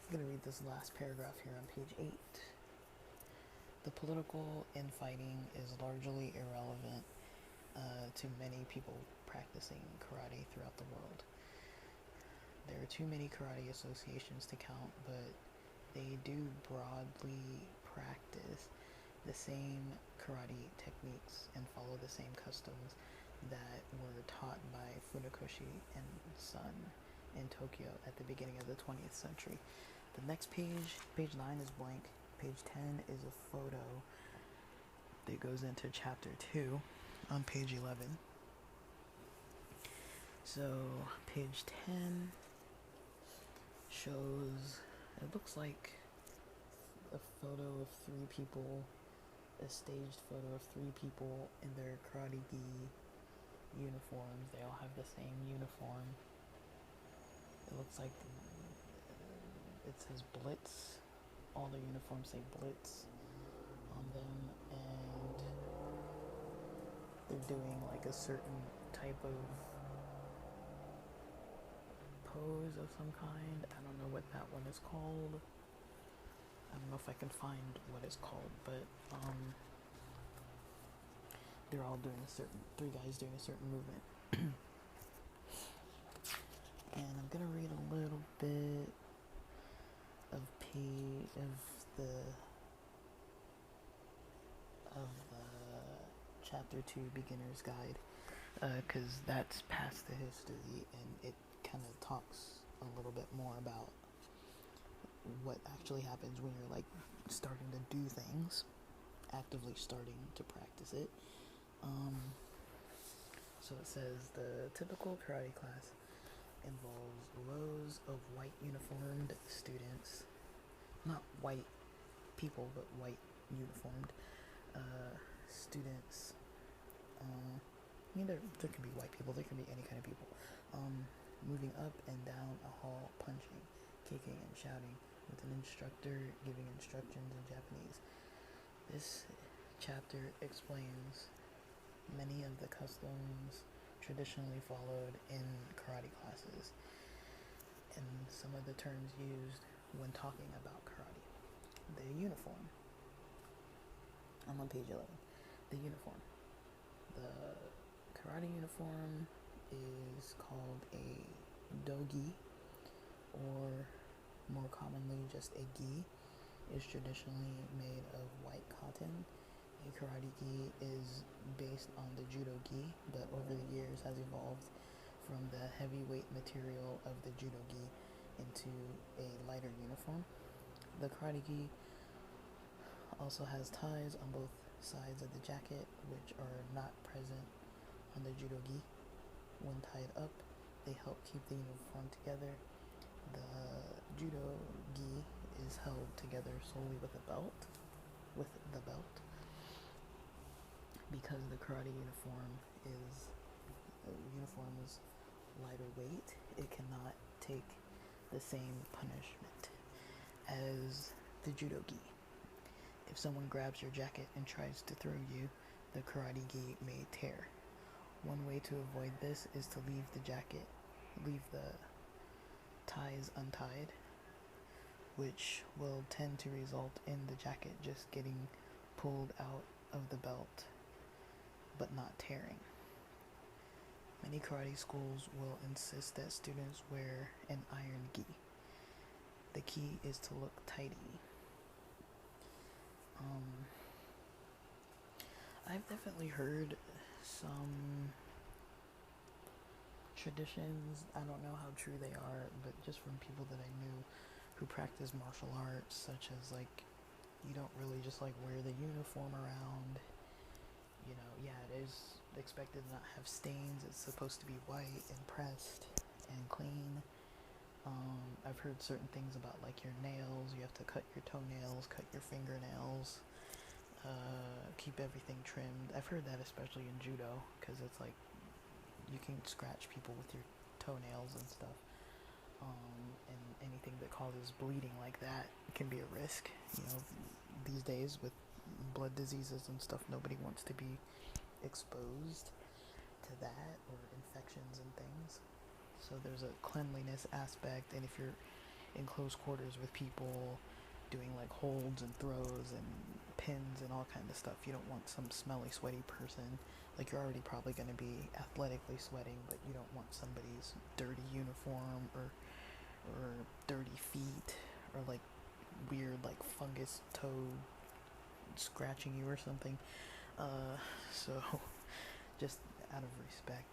I'm going to read this last paragraph here on page 8. The political infighting is largely irrelevant to many people practicing karate throughout the world. There are too many karate associations to count, but they do broadly practice the same karate techniques and follow the same customs that were taught by Funakoshi and Son in Tokyo at the beginning of the 20th century. The next page, page 9 is blank. Page 10 is a photo that goes into chapter 2 on page 11. So page 10 shows, it looks like a photo of three people, a staged photo of three people in their karate gi uniforms. They all have the same uniform. It looks like it says Blitz. All the uniforms say Blitz on them, and they're doing like a certain type of pose of some kind. I don't know what that one is called. I don't know if I can find what it's called, but they're all doing three guys doing a certain movement. And I'm gonna read a little bit of the chapter 2 beginner's guide, because that's past the history, and it kind of talks a little bit more about what actually happens when you're like starting to do things, actively starting to practice it. So it says the typical karate class involves rows of white uniformed students, not white people, but white uniformed students. There can be white people, there can be any kind of people, moving up and down a hall, punching, kicking, and shouting, with an instructor giving instructions in Japanese. This chapter explains many of the customs traditionally followed in karate classes, and some of the terms used when talking about karate. The uniform. I'm on page 11. The uniform. The karate uniform is called a dogi, or more commonly just a gi. Is traditionally made of white cotton. A karate gi is based on the judo gi, but over the years has evolved from the heavyweight material of the judo gi into a lighter uniform. The karate gi also has ties on both sides of the jacket, which are not present on the judo gi. When tied up, they help keep the uniform together. The judo gi is held together solely with the belt. Because the karate uniform is lighter weight, it cannot take the same punishment as the judo gi. If someone grabs your jacket and tries to throw you, the karate gi may tear. One way to avoid this is to leave the ties untied, which will tend to result in the jacket just getting pulled out of the belt, but not tearing. Many karate schools will insist that students wear an iron gi. The key is to look tidy. I've definitely heard some traditions, I don't know how true they are, but just from people that I knew who practice martial arts, such as like, you don't really just like wear the uniform around. It is expected to not have stains. It's supposed to be white and pressed and clean. I've heard certain things about like your nails. You have to cut your toenails, cut your fingernails, keep everything trimmed. I've heard that especially in judo, because it's like you can scratch people with your toenails and stuff. And anything that causes bleeding like that can be a risk. These days with blood diseases and stuff, nobody wants to be exposed to that, or infections and things. So there's a cleanliness aspect, and if you're in close quarters with people doing like holds and throws and pins and all kind of stuff, you don't want some smelly, sweaty person. Like, you're already probably going to be athletically sweating, but you don't want somebody's dirty uniform or dirty feet, or like weird like fungus toad scratching you or something. So just out of respect,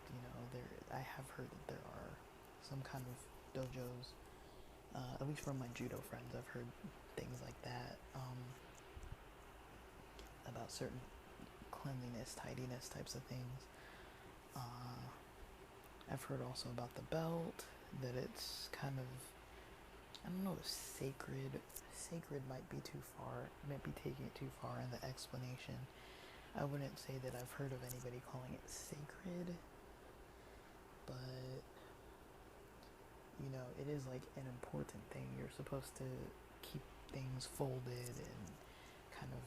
I have heard that there are some kind of dojos, at least from my judo friends, I've heard things like that, about certain cleanliness, tidiness types of things. I've heard also about the belt, that it's kind of, I don't know, sacred might be too far, might be taking it too far in the explanation. I wouldn't say that I've heard of anybody calling it sacred, but, it is like an important thing. You're supposed to keep things folded and kind of,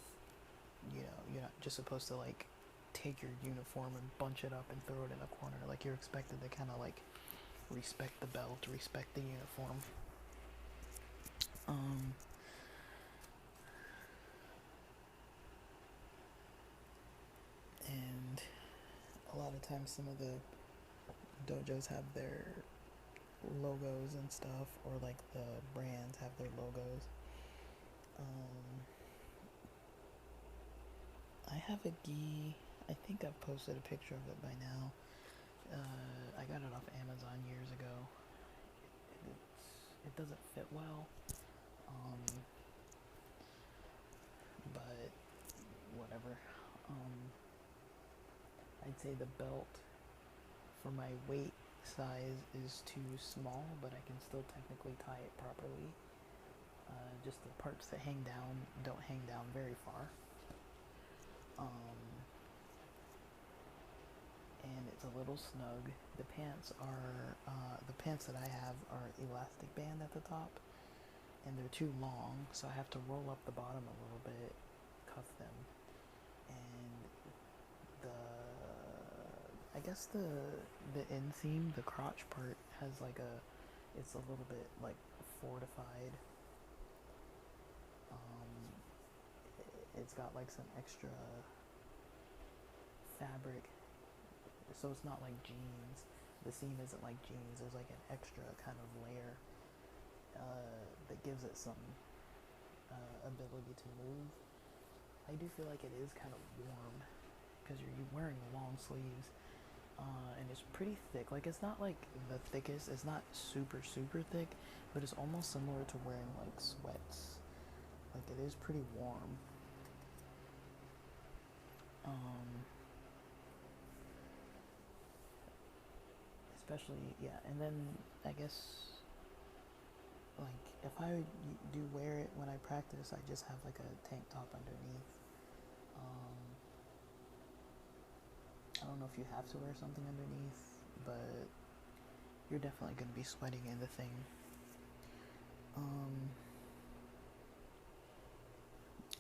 you're not just supposed to like take your uniform and bunch it up and throw it in a corner. Like, you're expected to kind of like respect the belt, respect the uniform. And a lot of times some of the dojos have their logos and stuff, or like the brands have their logos. I have a gi. I think I've posted a picture of it by now. I got it off Amazon years ago. It doesn't fit well, but whatever. I'd say the belt for my weight size is too small, but I can still technically tie it properly. Just the parts that hang down don't hang down very far. And it's a little snug. The pants that I have are elastic band at the top, and they're too long, so I have to roll up the bottom a little bit, cuff them, and I guess the inseam, the crotch part, has like it's a little bit like fortified. It's got like some extra fabric, so it's not like jeans. The seam isn't like jeans. There's like an extra kind of layer that gives it some ability to move. I do feel like it is kind of warm because you're wearing long sleeves, and it's pretty thick. Like, it's not like the thickest. It's not super thick, but it's almost similar to wearing like sweats. Like, it is pretty warm. Especially, yeah, and then I guess, like, if I do wear it when I practice, I just have like a tank top underneath. I don't know if you have to wear something underneath, but you're definitely going to be sweating in the thing.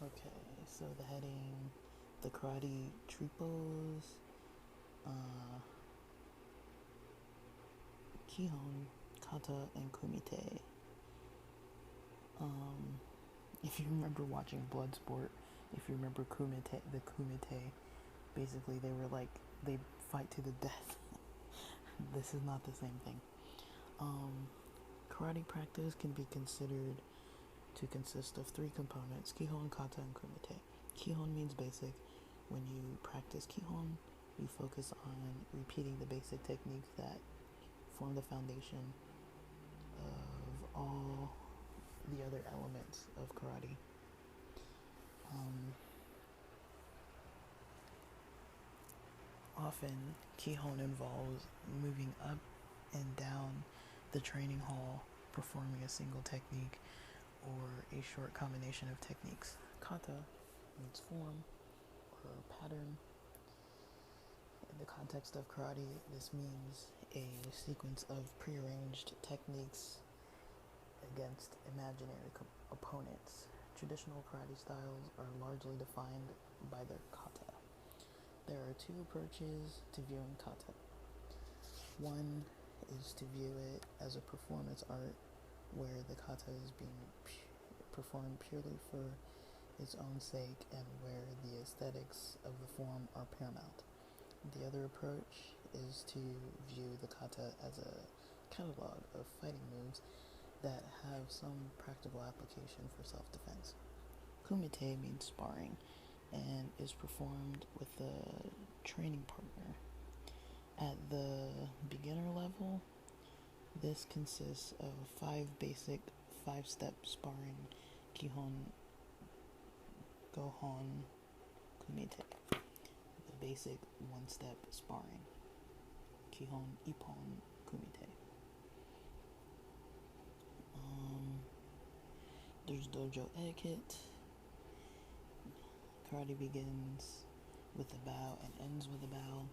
Okay, so the heading, the karate tripos, Kihon, Kata, and Kumite. If you remember watching Bloodsport, if you remember the Kumite, basically they fight to the death. This is not the same thing. Karate practice can be considered to consist of three components: Kihon, Kata, and Kumite. Kihon means basic. When you practice Kihon, you focus on repeating the basic techniques that form the foundation of all the other elements of karate. Often, Kihon involves moving up and down the training hall, performing a single technique or a short combination of techniques. Kata means form or pattern. In the context of karate, this means a sequence of prearranged techniques against imaginary opponents. Traditional karate styles are largely defined by their kata. There are two approaches to viewing kata. One is to view it as a performance art where the kata is being performed purely for its own sake and where the aesthetics of the form are paramount. The other approach is to view the kata as a catalog of fighting moves that have some practical application for self-defense. Kumite means sparring and is performed with a training partner. At the beginner level, this consists of 5 basic 5-step sparring, Kihon, Gohon, Kumite. The basic 1-step sparring, Kihon, Ippon, Kumite. There's dojo etiquette. Karate begins with a bow and ends with a bow.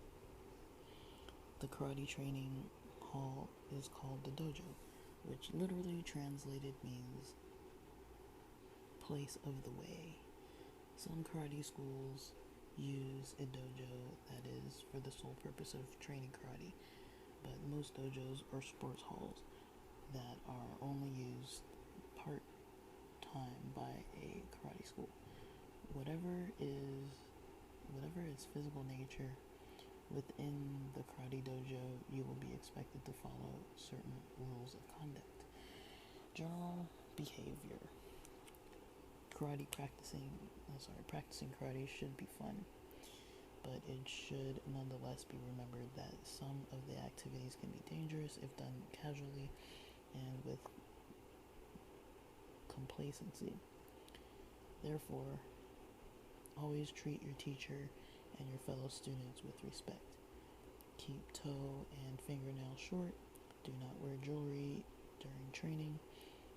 The karate training hall is called the dojo, which literally translated means place of the way. Some karate schools use a dojo that is for the sole purpose of training karate, but most dojos are sports halls that are only used part-time by a karate school. Whatever its physical nature, within the karate dojo, you will be expected to follow certain rules of conduct. General behavior. Practicing karate should be fun, but it should nonetheless be remembered that some of the activities can be dangerous if done casually and with complacency. Therefore, always treat your teacher and your fellow students with respect. Keep toe and fingernails short. Do not wear jewelry during training.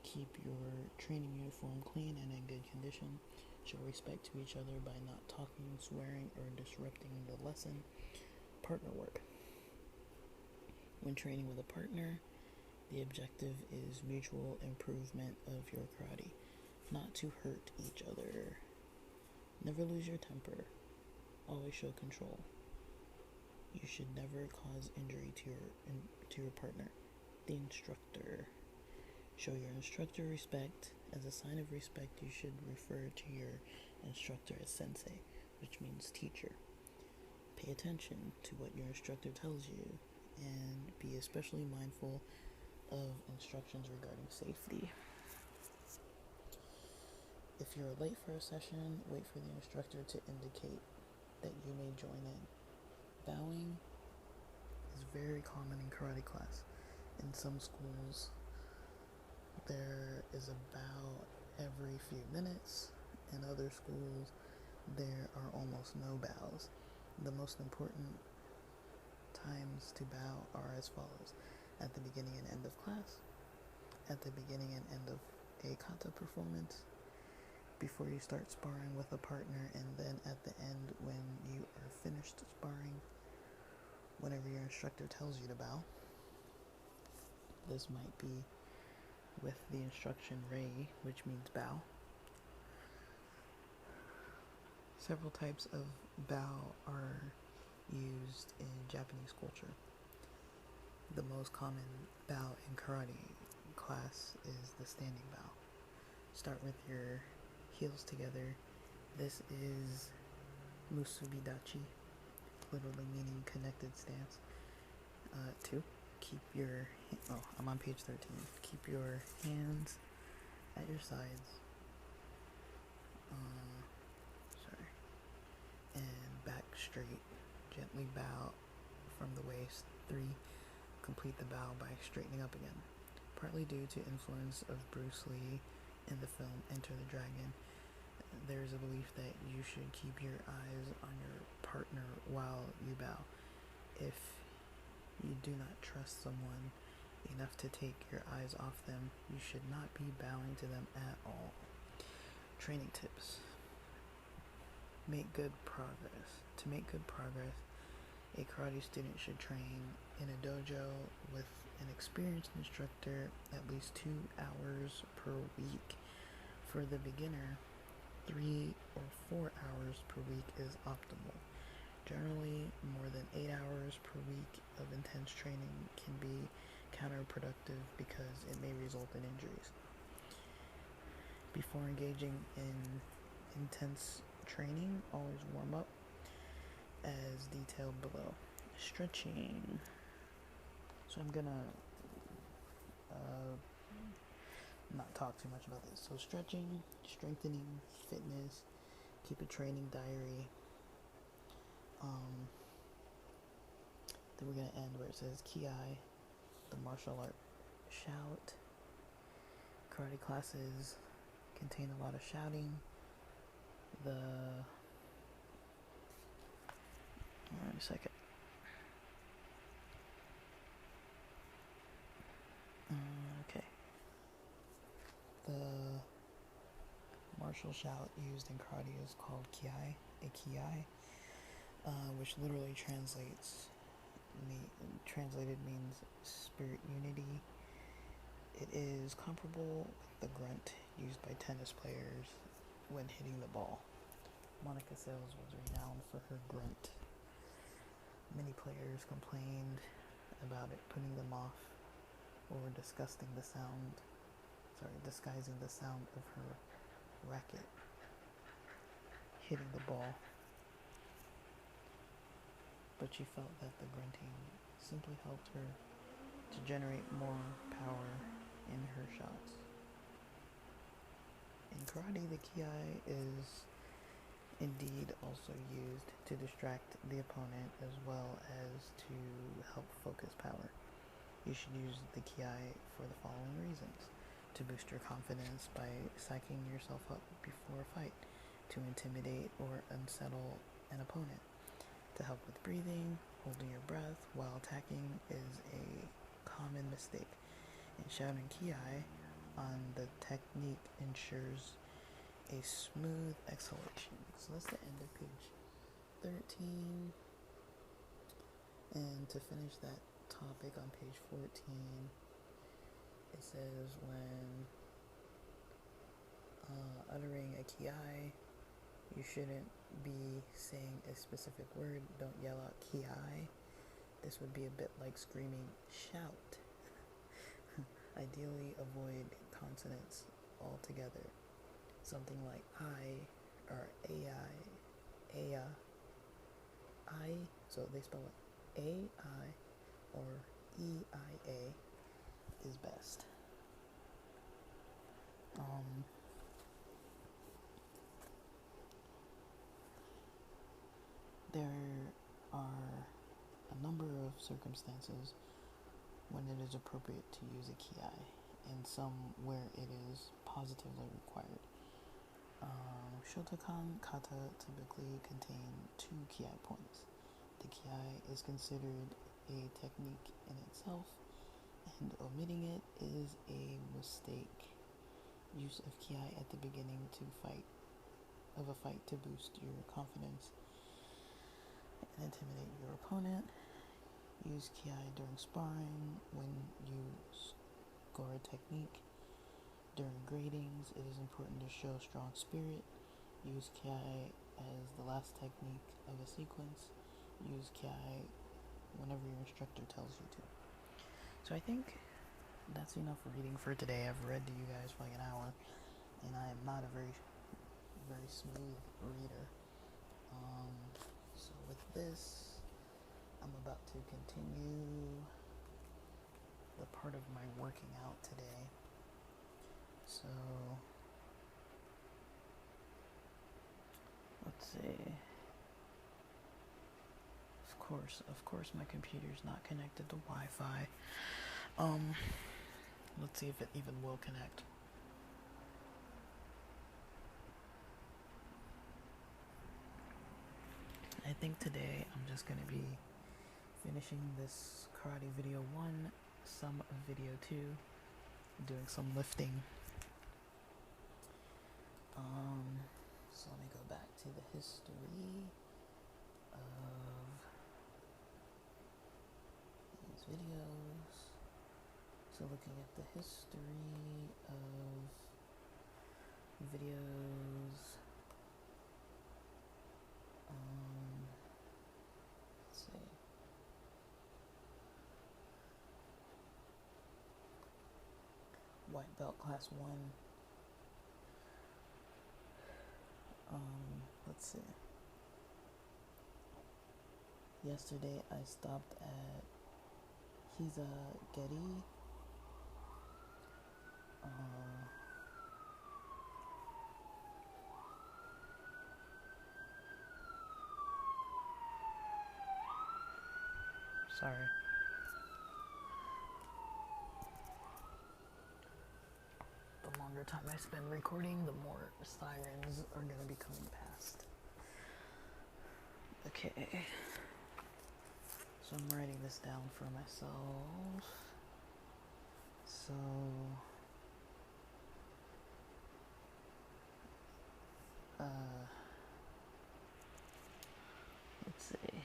Keep your training uniform clean and in good condition. Show respect to each other by not talking, swearing, or disrupting the lesson. Partner work. When training with a partner, the objective is mutual improvement of your karate, not to hurt each other. Never lose your temper. Always show control. You should never cause injury to your partner. The instructor. Show your instructor respect. As a sign of respect, you should refer to your instructor as sensei, which means teacher. Pay attention to what your instructor tells you, and be especially mindful of instructions regarding safety. If you're late for a session, wait for the instructor to indicate that you may join in. Bowing is very common in karate class. In some schools, there is a bow every few minutes. In other schools, there are almost no bows. The most important times to bow are as follows: at the beginning and end of class, at the beginning and end of a kata performance, before you start sparring with a partner, and then at the end when you are finished sparring, whenever your instructor tells you to bow. This might be with the instruction rei, which means bow. Several types of bow are used in Japanese culture. The most common bow in karate class is the standing bow. Start with your heels together. This is musubidachi, literally meaning connected stance. 2. Keep your I'm on page 13. Keep your hands at your sides. And back straight. Gently bow from the waist. 3. Complete the bow by straightening up again. Partly due to influence of Bruce Lee in the film Enter the Dragon, there is a belief that you should keep your eyes on your partner while you bow. If you do not trust someone enough to take your eyes off them, you should not be bowing to them at all. Training tips. Make good progress. To make good progress, a karate student should train in a dojo with an experienced instructor at least 2 hours per week. For the beginner, 3 or 4 hours per week is optimal. Generally, more than 8 hours per week of intense training can be counterproductive because it may result in injuries. Before engaging in intense training, always warm up as detailed below. Stretching. So I'm gonna not talk too much about this. So stretching, strengthening, fitness, keep a training diary. Then we're gonna end where it says Ki, the martial art shout. Karate classes contain a lot of shouting. Wait a second. Okay. The martial shout used in karate is called Ki, a Ki, which literally translated means spirit unity. It is comparable with the grunt used by tennis players when hitting the ball. Monica Seles was renowned for her grunt. Many players complained about it putting them off or disguising the sound of her racket hitting the ball. But she felt that the grunting simply helped her to generate more power in her shots. In karate, the Ki is indeed also used to distract the opponent as well as to help focus power. You should use the Ki for the following reasons: to boost your confidence by psyching yourself up before a fight, to intimidate or unsettle an opponent, to help with breathing. Holding your breath while attacking is a common mistake, and shouting Ki on the technique ensures a smooth exhalation. So that's the end of page 13. And to finish that topic on page 14, it says when uttering a Ki, you shouldn't be saying a specific word. Don't yell out Ki. This would be a bit like screaming shout. Ideally, avoid consonants altogether. Something like I or ai, I. So they spell it AI or EIA is best. There are a number of circumstances when it is appropriate to use a Ki, and some where it is positively required. Shotokan kata typically contain 2 Ki points. The Ki is considered a technique in itself, and omitting it is a mistake. Use of Ki at the beginning of a fight to boost your confidence and intimidate your opponent. Use Ki during sparring when you score a technique. During gradings, it is important to show strong spirit. Use Ki as the last technique of a sequence. Use Ki whenever your instructor tells you to. So I think that's enough reading for today. I've read to you guys for like an hour, and I am not a very, very smooth reader. So with this, I'm about to continue the part of my working out today. So let's see. Of course my computer's not connected to Wi-Fi. Let's see if it even will connect. I think today I'm just going to be finishing this karate video 1, some of video 2, doing some lifting. So let me go back to the history of these videos. So looking at the history of videos, let's see. White belt class 1. Let's see. Yesterday I stopped at Hiza Geri. Sorry. The longer time I spend recording, the more sirens are going to be coming past. Okay. So I'm writing this down for myself. So let's see.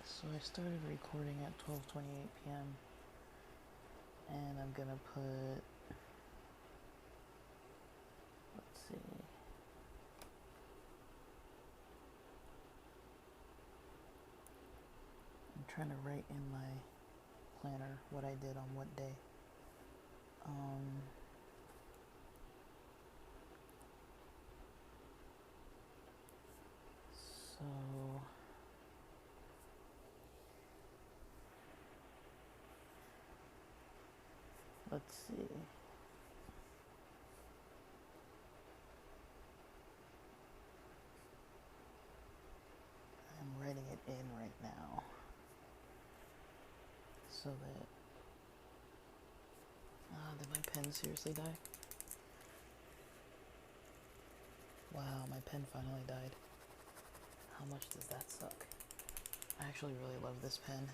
So I started recording at 12:28 p.m. and I'm gonna put, let's see, I'm trying to write in my planner what I did on what day. So let's see. I'm writing it in right now so that did my pen seriously die? Wow, my pen finally died. How much does that suck? I actually really love this pen.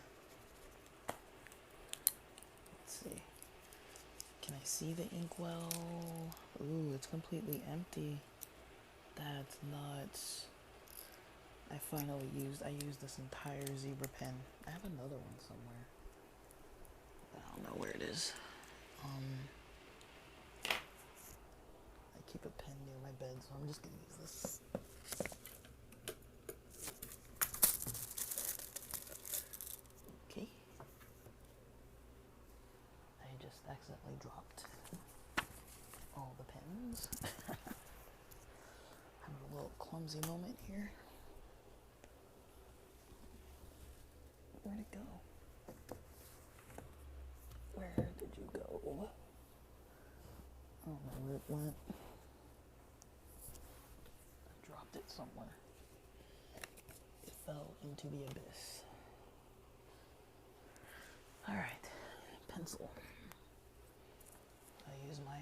Let's see. Can I see the ink well? Ooh, it's completely empty. That's nuts. I used this entire zebra pen. I have another one somewhere. I don't know where it is. I keep a pen near my bed, so I'm just gonna use this. Okay. I just accidentally dropped all the pens. Having a little clumsy moment here. Where'd it go? Where did you go? I don't know where it went. I dropped it somewhere. It fell into the abyss. Alright, pencil. I use my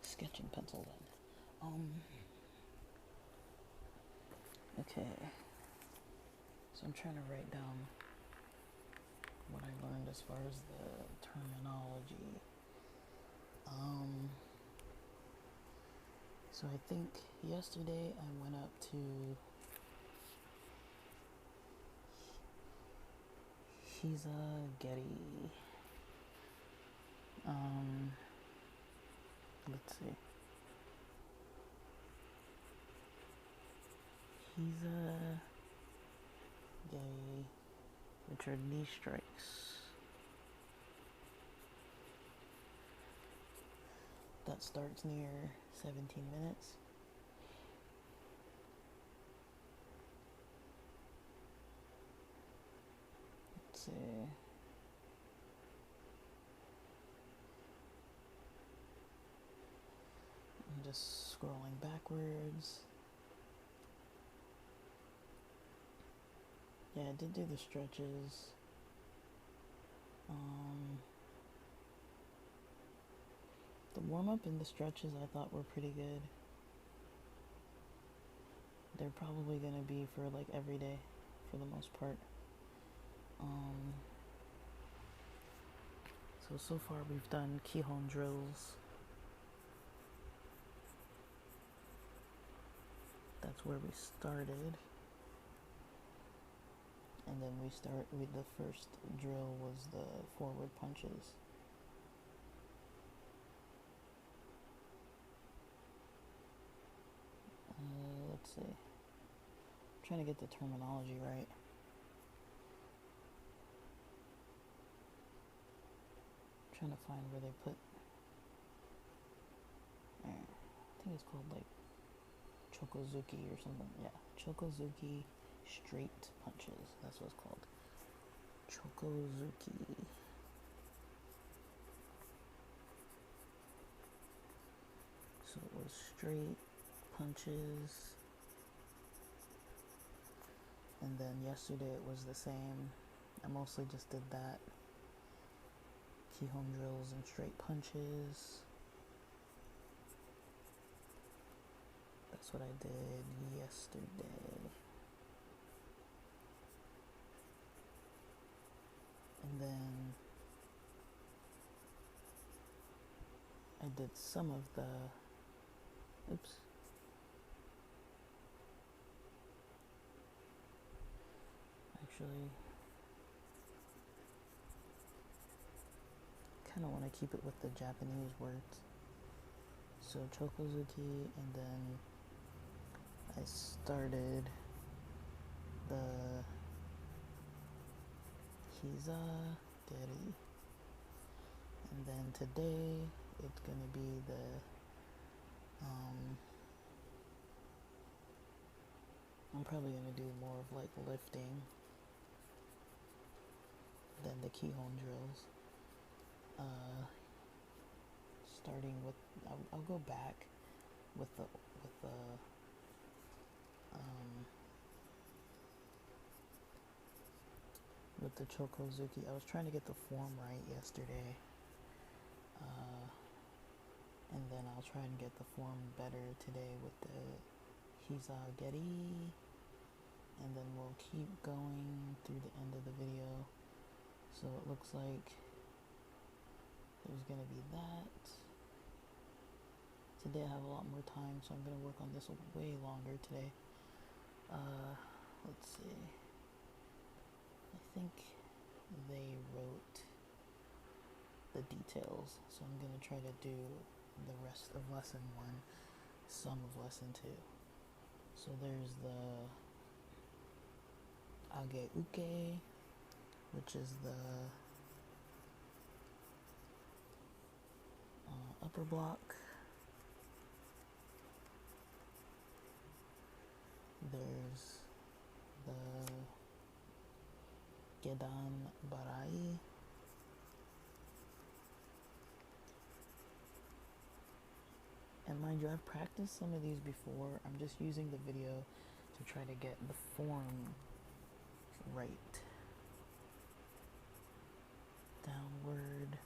sketching pencil then. Okay. So I'm trying to write down what I learned as far as the terminology. So I think yesterday I went up to Getty. Let's see. Getty, which are knee strikes. That starts near 17 minutes. Let's see. I'm just scrolling backwards. Yeah, I did do the stretches. The warm-up and the stretches I thought were pretty good. They're probably going to be for like every day for the most part. So far we've done Kihon drills. That's where we started. And then we start with the first drill was the forward punches. Let's see. I'm trying to get the terminology right. I'm trying to find where they put. I think it's called like Chokozuki or something. Yeah, Chokozuki straight punches. That's what it's called. Chokozuki. So it was straight punches. And then yesterday it was the same. I mostly just did that. Kihon drills and straight punches. That's what I did yesterday. And then I did some of the, actually, kind of want to keep it with the Japanese words. So chokozuki, and then I started the hiza geri, and then today it's gonna be the I'm probably gonna do more of like lifting than the kihon drills. Starting with, I'll go back with the chokozuki. I was trying to get the form right yesterday, and then I'll try and get the form better today with the hiza geri, and then we'll keep going through the end of the video. So it looks like there's gonna be that. Today I have a lot more time, so I'm gonna work on this way longer today. Let's see. I think they wrote the details, so I'm gonna try to do the rest of lesson 1, some of lesson 2. So there's the age uke, which is the upper block. There's the gedan barai, and mind you, I've practiced some of these before. I'm just using the video to try to get the form right. Downward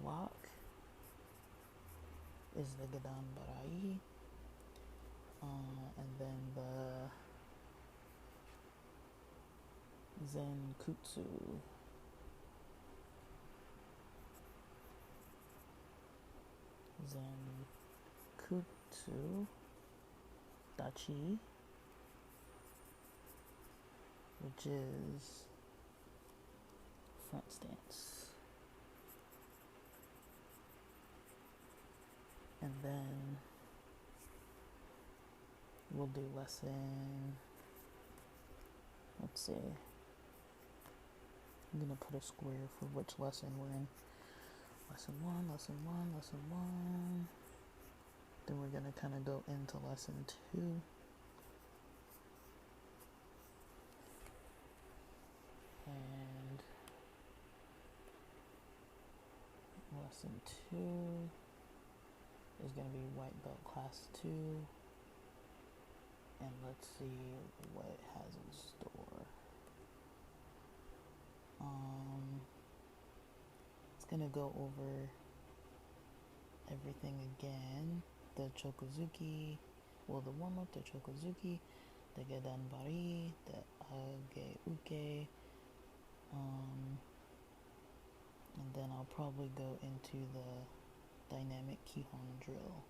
block is the gedan barai, and then the zenkutsu dachi, which is front stance. And then we'll do lesson, let's see, I'm gonna put a square for which lesson we're in. Lesson 1, lesson 1, lesson 1. Then we're gonna kind of go into lesson 2. And lesson 2 is gonna be white belt class 2. And let's see what it has in store. It's gonna go over everything again. The chokozuki, well, the warm up, the chokozuki, the gedan bari, the age uke, and then I'll probably go into the dynamic kihon drill.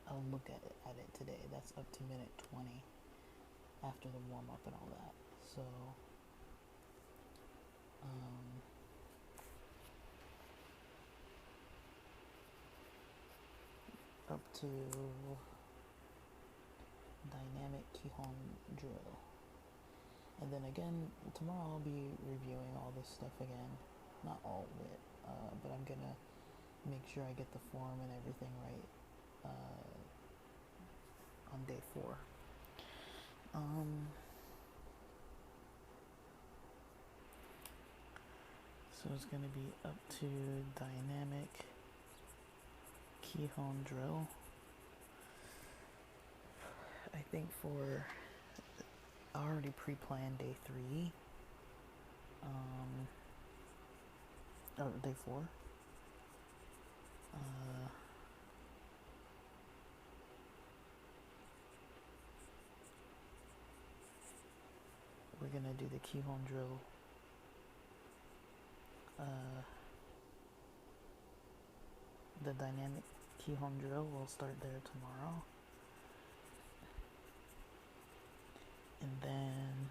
I'll look at it today. That's up to minute 20 after the warm up and all that. So up to dynamic kihon drill. And then again, tomorrow I'll be reviewing all this stuff again. Not all of it, but I'm gonna make sure I get the form and everything right on day 4. So it's gonna be up to dynamic Kihon drill. I think I already pre-planned day 3. Day 4. We're gonna do the Kihon drill. The dynamic Kihon drill will start there tomorrow. And then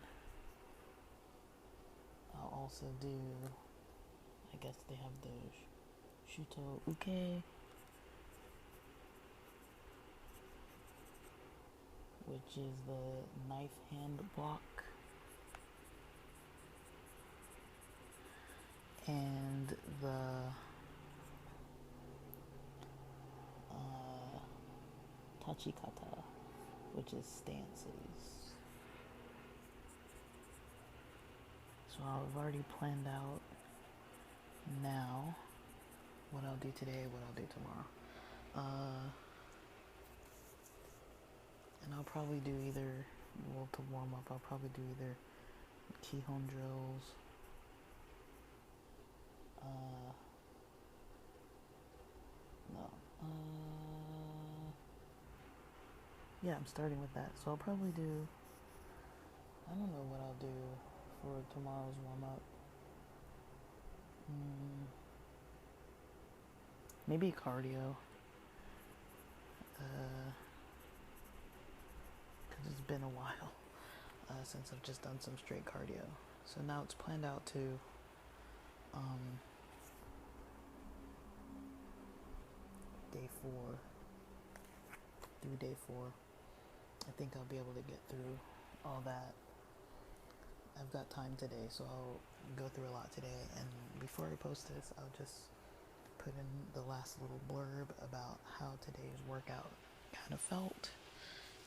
I'll also do, I guess they have the Shotokan, which is the knife hand block. And the Tachikata, which is stances. So I've already planned out now what I'll do today, what I'll do tomorrow. And I'll probably do either, well, to warm up, I'll probably do either Kihon drills, yeah, I'm starting with that. So I'll probably do, I don't know what I'll do for tomorrow's warm-up. Maybe cardio. Because it's been a while since I've just done some straight cardio. So now it's planned out to day 4 through day 4. I think I'll be able to get through all that. I've got time today, so I'll go through a lot today. And before I post this, I'll just put in the last little blurb about how today's workout kind of felt.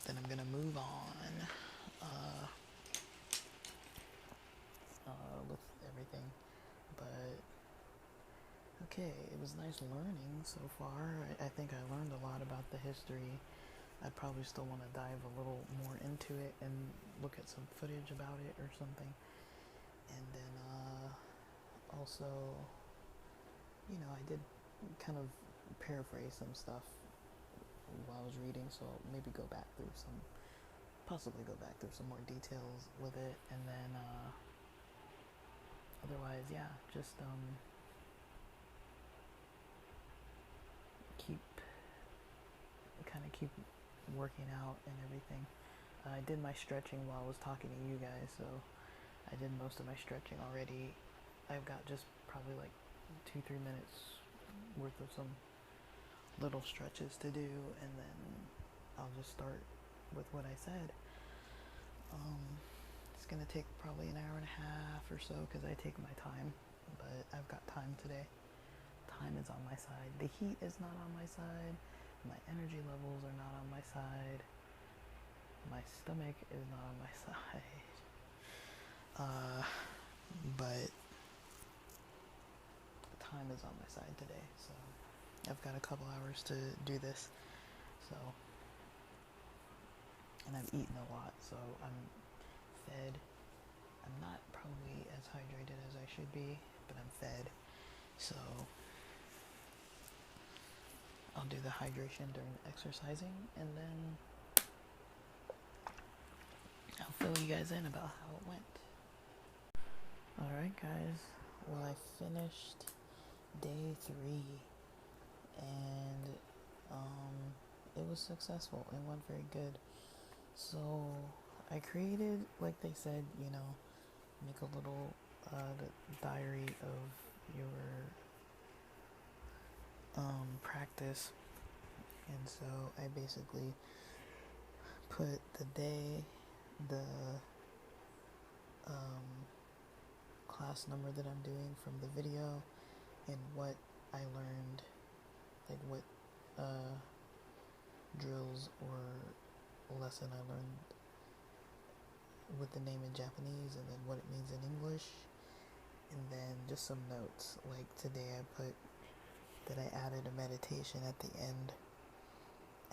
Then I'm gonna move on with everything. But okay, it was nice learning so far. I think I learned a lot about the history. I'd probably still want to dive a little more into it and look at some footage about it or something. And then also, you know, I did kind of paraphrase some stuff while I was reading, so I'll maybe possibly go back through some more details with it. And then otherwise, yeah, just keep working out and everything. I did my stretching while I was talking to you guys, so I did most of my stretching already. I've got just probably like 2-3 minutes worth of some little stretches to do, and then I'll just start with what I said. It's gonna take probably an hour and a half or so because I take my time, but I've got time today. Time is on my side. The heat is not on my side. My energy levels are not on my side. My stomach is not on my side. But time is on my side today, so I've got a couple hours to do this. So, and I've eaten a lot, so I'm fed. I'm not probably as hydrated as I should be, but I'm fed. So I'll do the hydration during exercising, and then I'll fill you guys in about how it went. Alright guys, well, I finished day 3, and it was successful. It went very good. So I created, like they said, you know, make a little diary of your practice. And so I basically put the day, the class number that I'm doing from the video, and what I learned, like what drills or lesson I learned with the name in Japanese, and then what it means in English, and then just some notes. Like today I put that I added a meditation at the end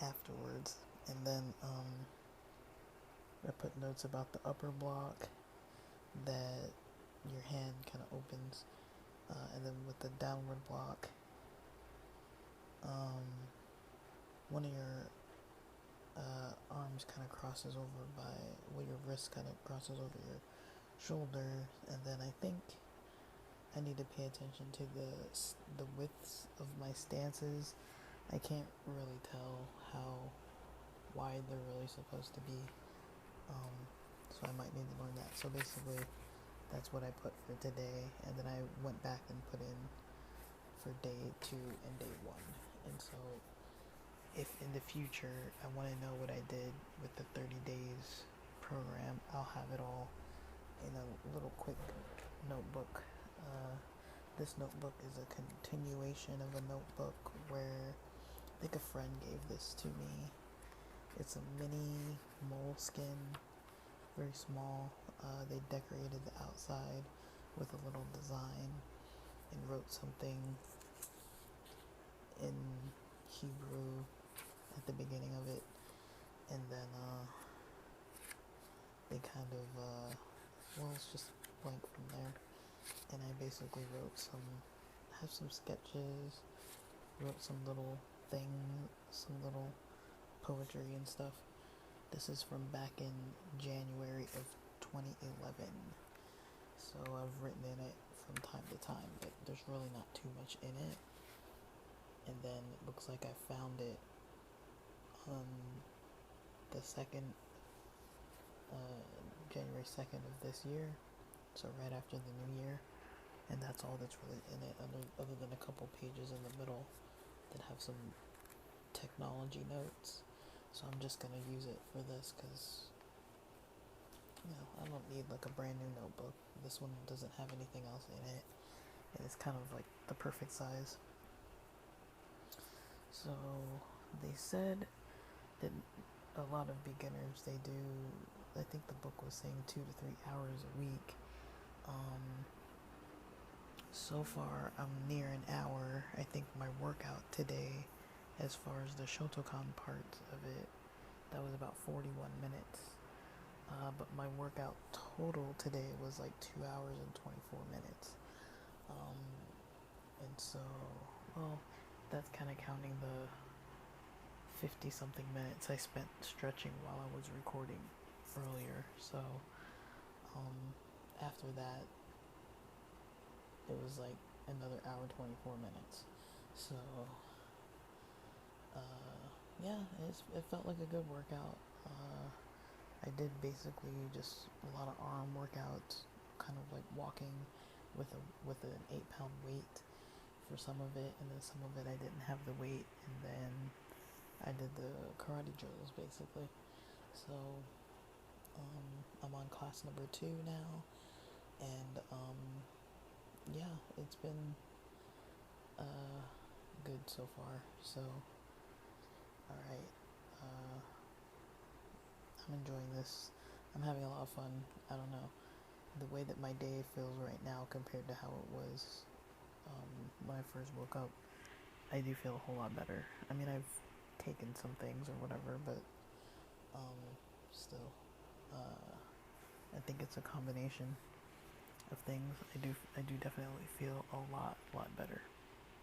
afterwards. And then I put notes about the upper block, that your hand kind of opens, and then with the downward block, one of your arms kind of crosses over your wrist kind of crosses over your shoulder, and then I think I need to pay attention to the widths of my stances. I can't really tell how wide they're really supposed to be, so I might need to learn that. So basically, that's what I put for today, and then I went back and put in for day 2 and day 1. And so, if in the future I want to know what I did with the 30 days program, I'll have it all in a little quick notebook. This notebook is a continuation of a notebook where I think a friend gave this to me. It's a mini moleskin, very small. They decorated the outside with a little design and wrote something in Hebrew at the beginning of it, and then they kind of it's just blank from there, and I basically have some sketches, wrote some little poetry and stuff. This is from back in January of 2011, so I've written in it from time to time, but there's really not too much in it. And then it looks like I found it on the January 2nd of this year, so right after the new year, and that's all that's really in it, other than a couple pages in the middle that have some technology notes. So I'm just gonna use it for this because, I don't need like a brand new notebook. This one doesn't have anything else in it, and it's kind of like the perfect size. So they said that a lot of beginners, they do, I think the book was saying 2 to 3 hours a week. So far I'm near an hour. I think my workout today, as far as the Shotokan part of it, that was about 41 minutes. But my workout total today was like 2 hours and 24 minutes. And so, that's kind of counting the 50 something minutes I spent stretching while I was recording earlier. So, after that, it was like another hour 24 minutes. So, it felt like a good workout. I did basically just a lot of arm workouts, kind of like walking with an 8-pound weight for some of it, and then some of it I didn't have the weight, and then I did the karate drills basically. So I'm on class number 2 now, and it's been good so far. So alright, I'm enjoying this. I'm having a lot of fun. I don't know, the way that my day feels right now compared to how it was when I first woke up, I do feel a whole lot better. I mean, I've taken some things or whatever, but still, I think it's a combination of things. I do definitely feel a lot better.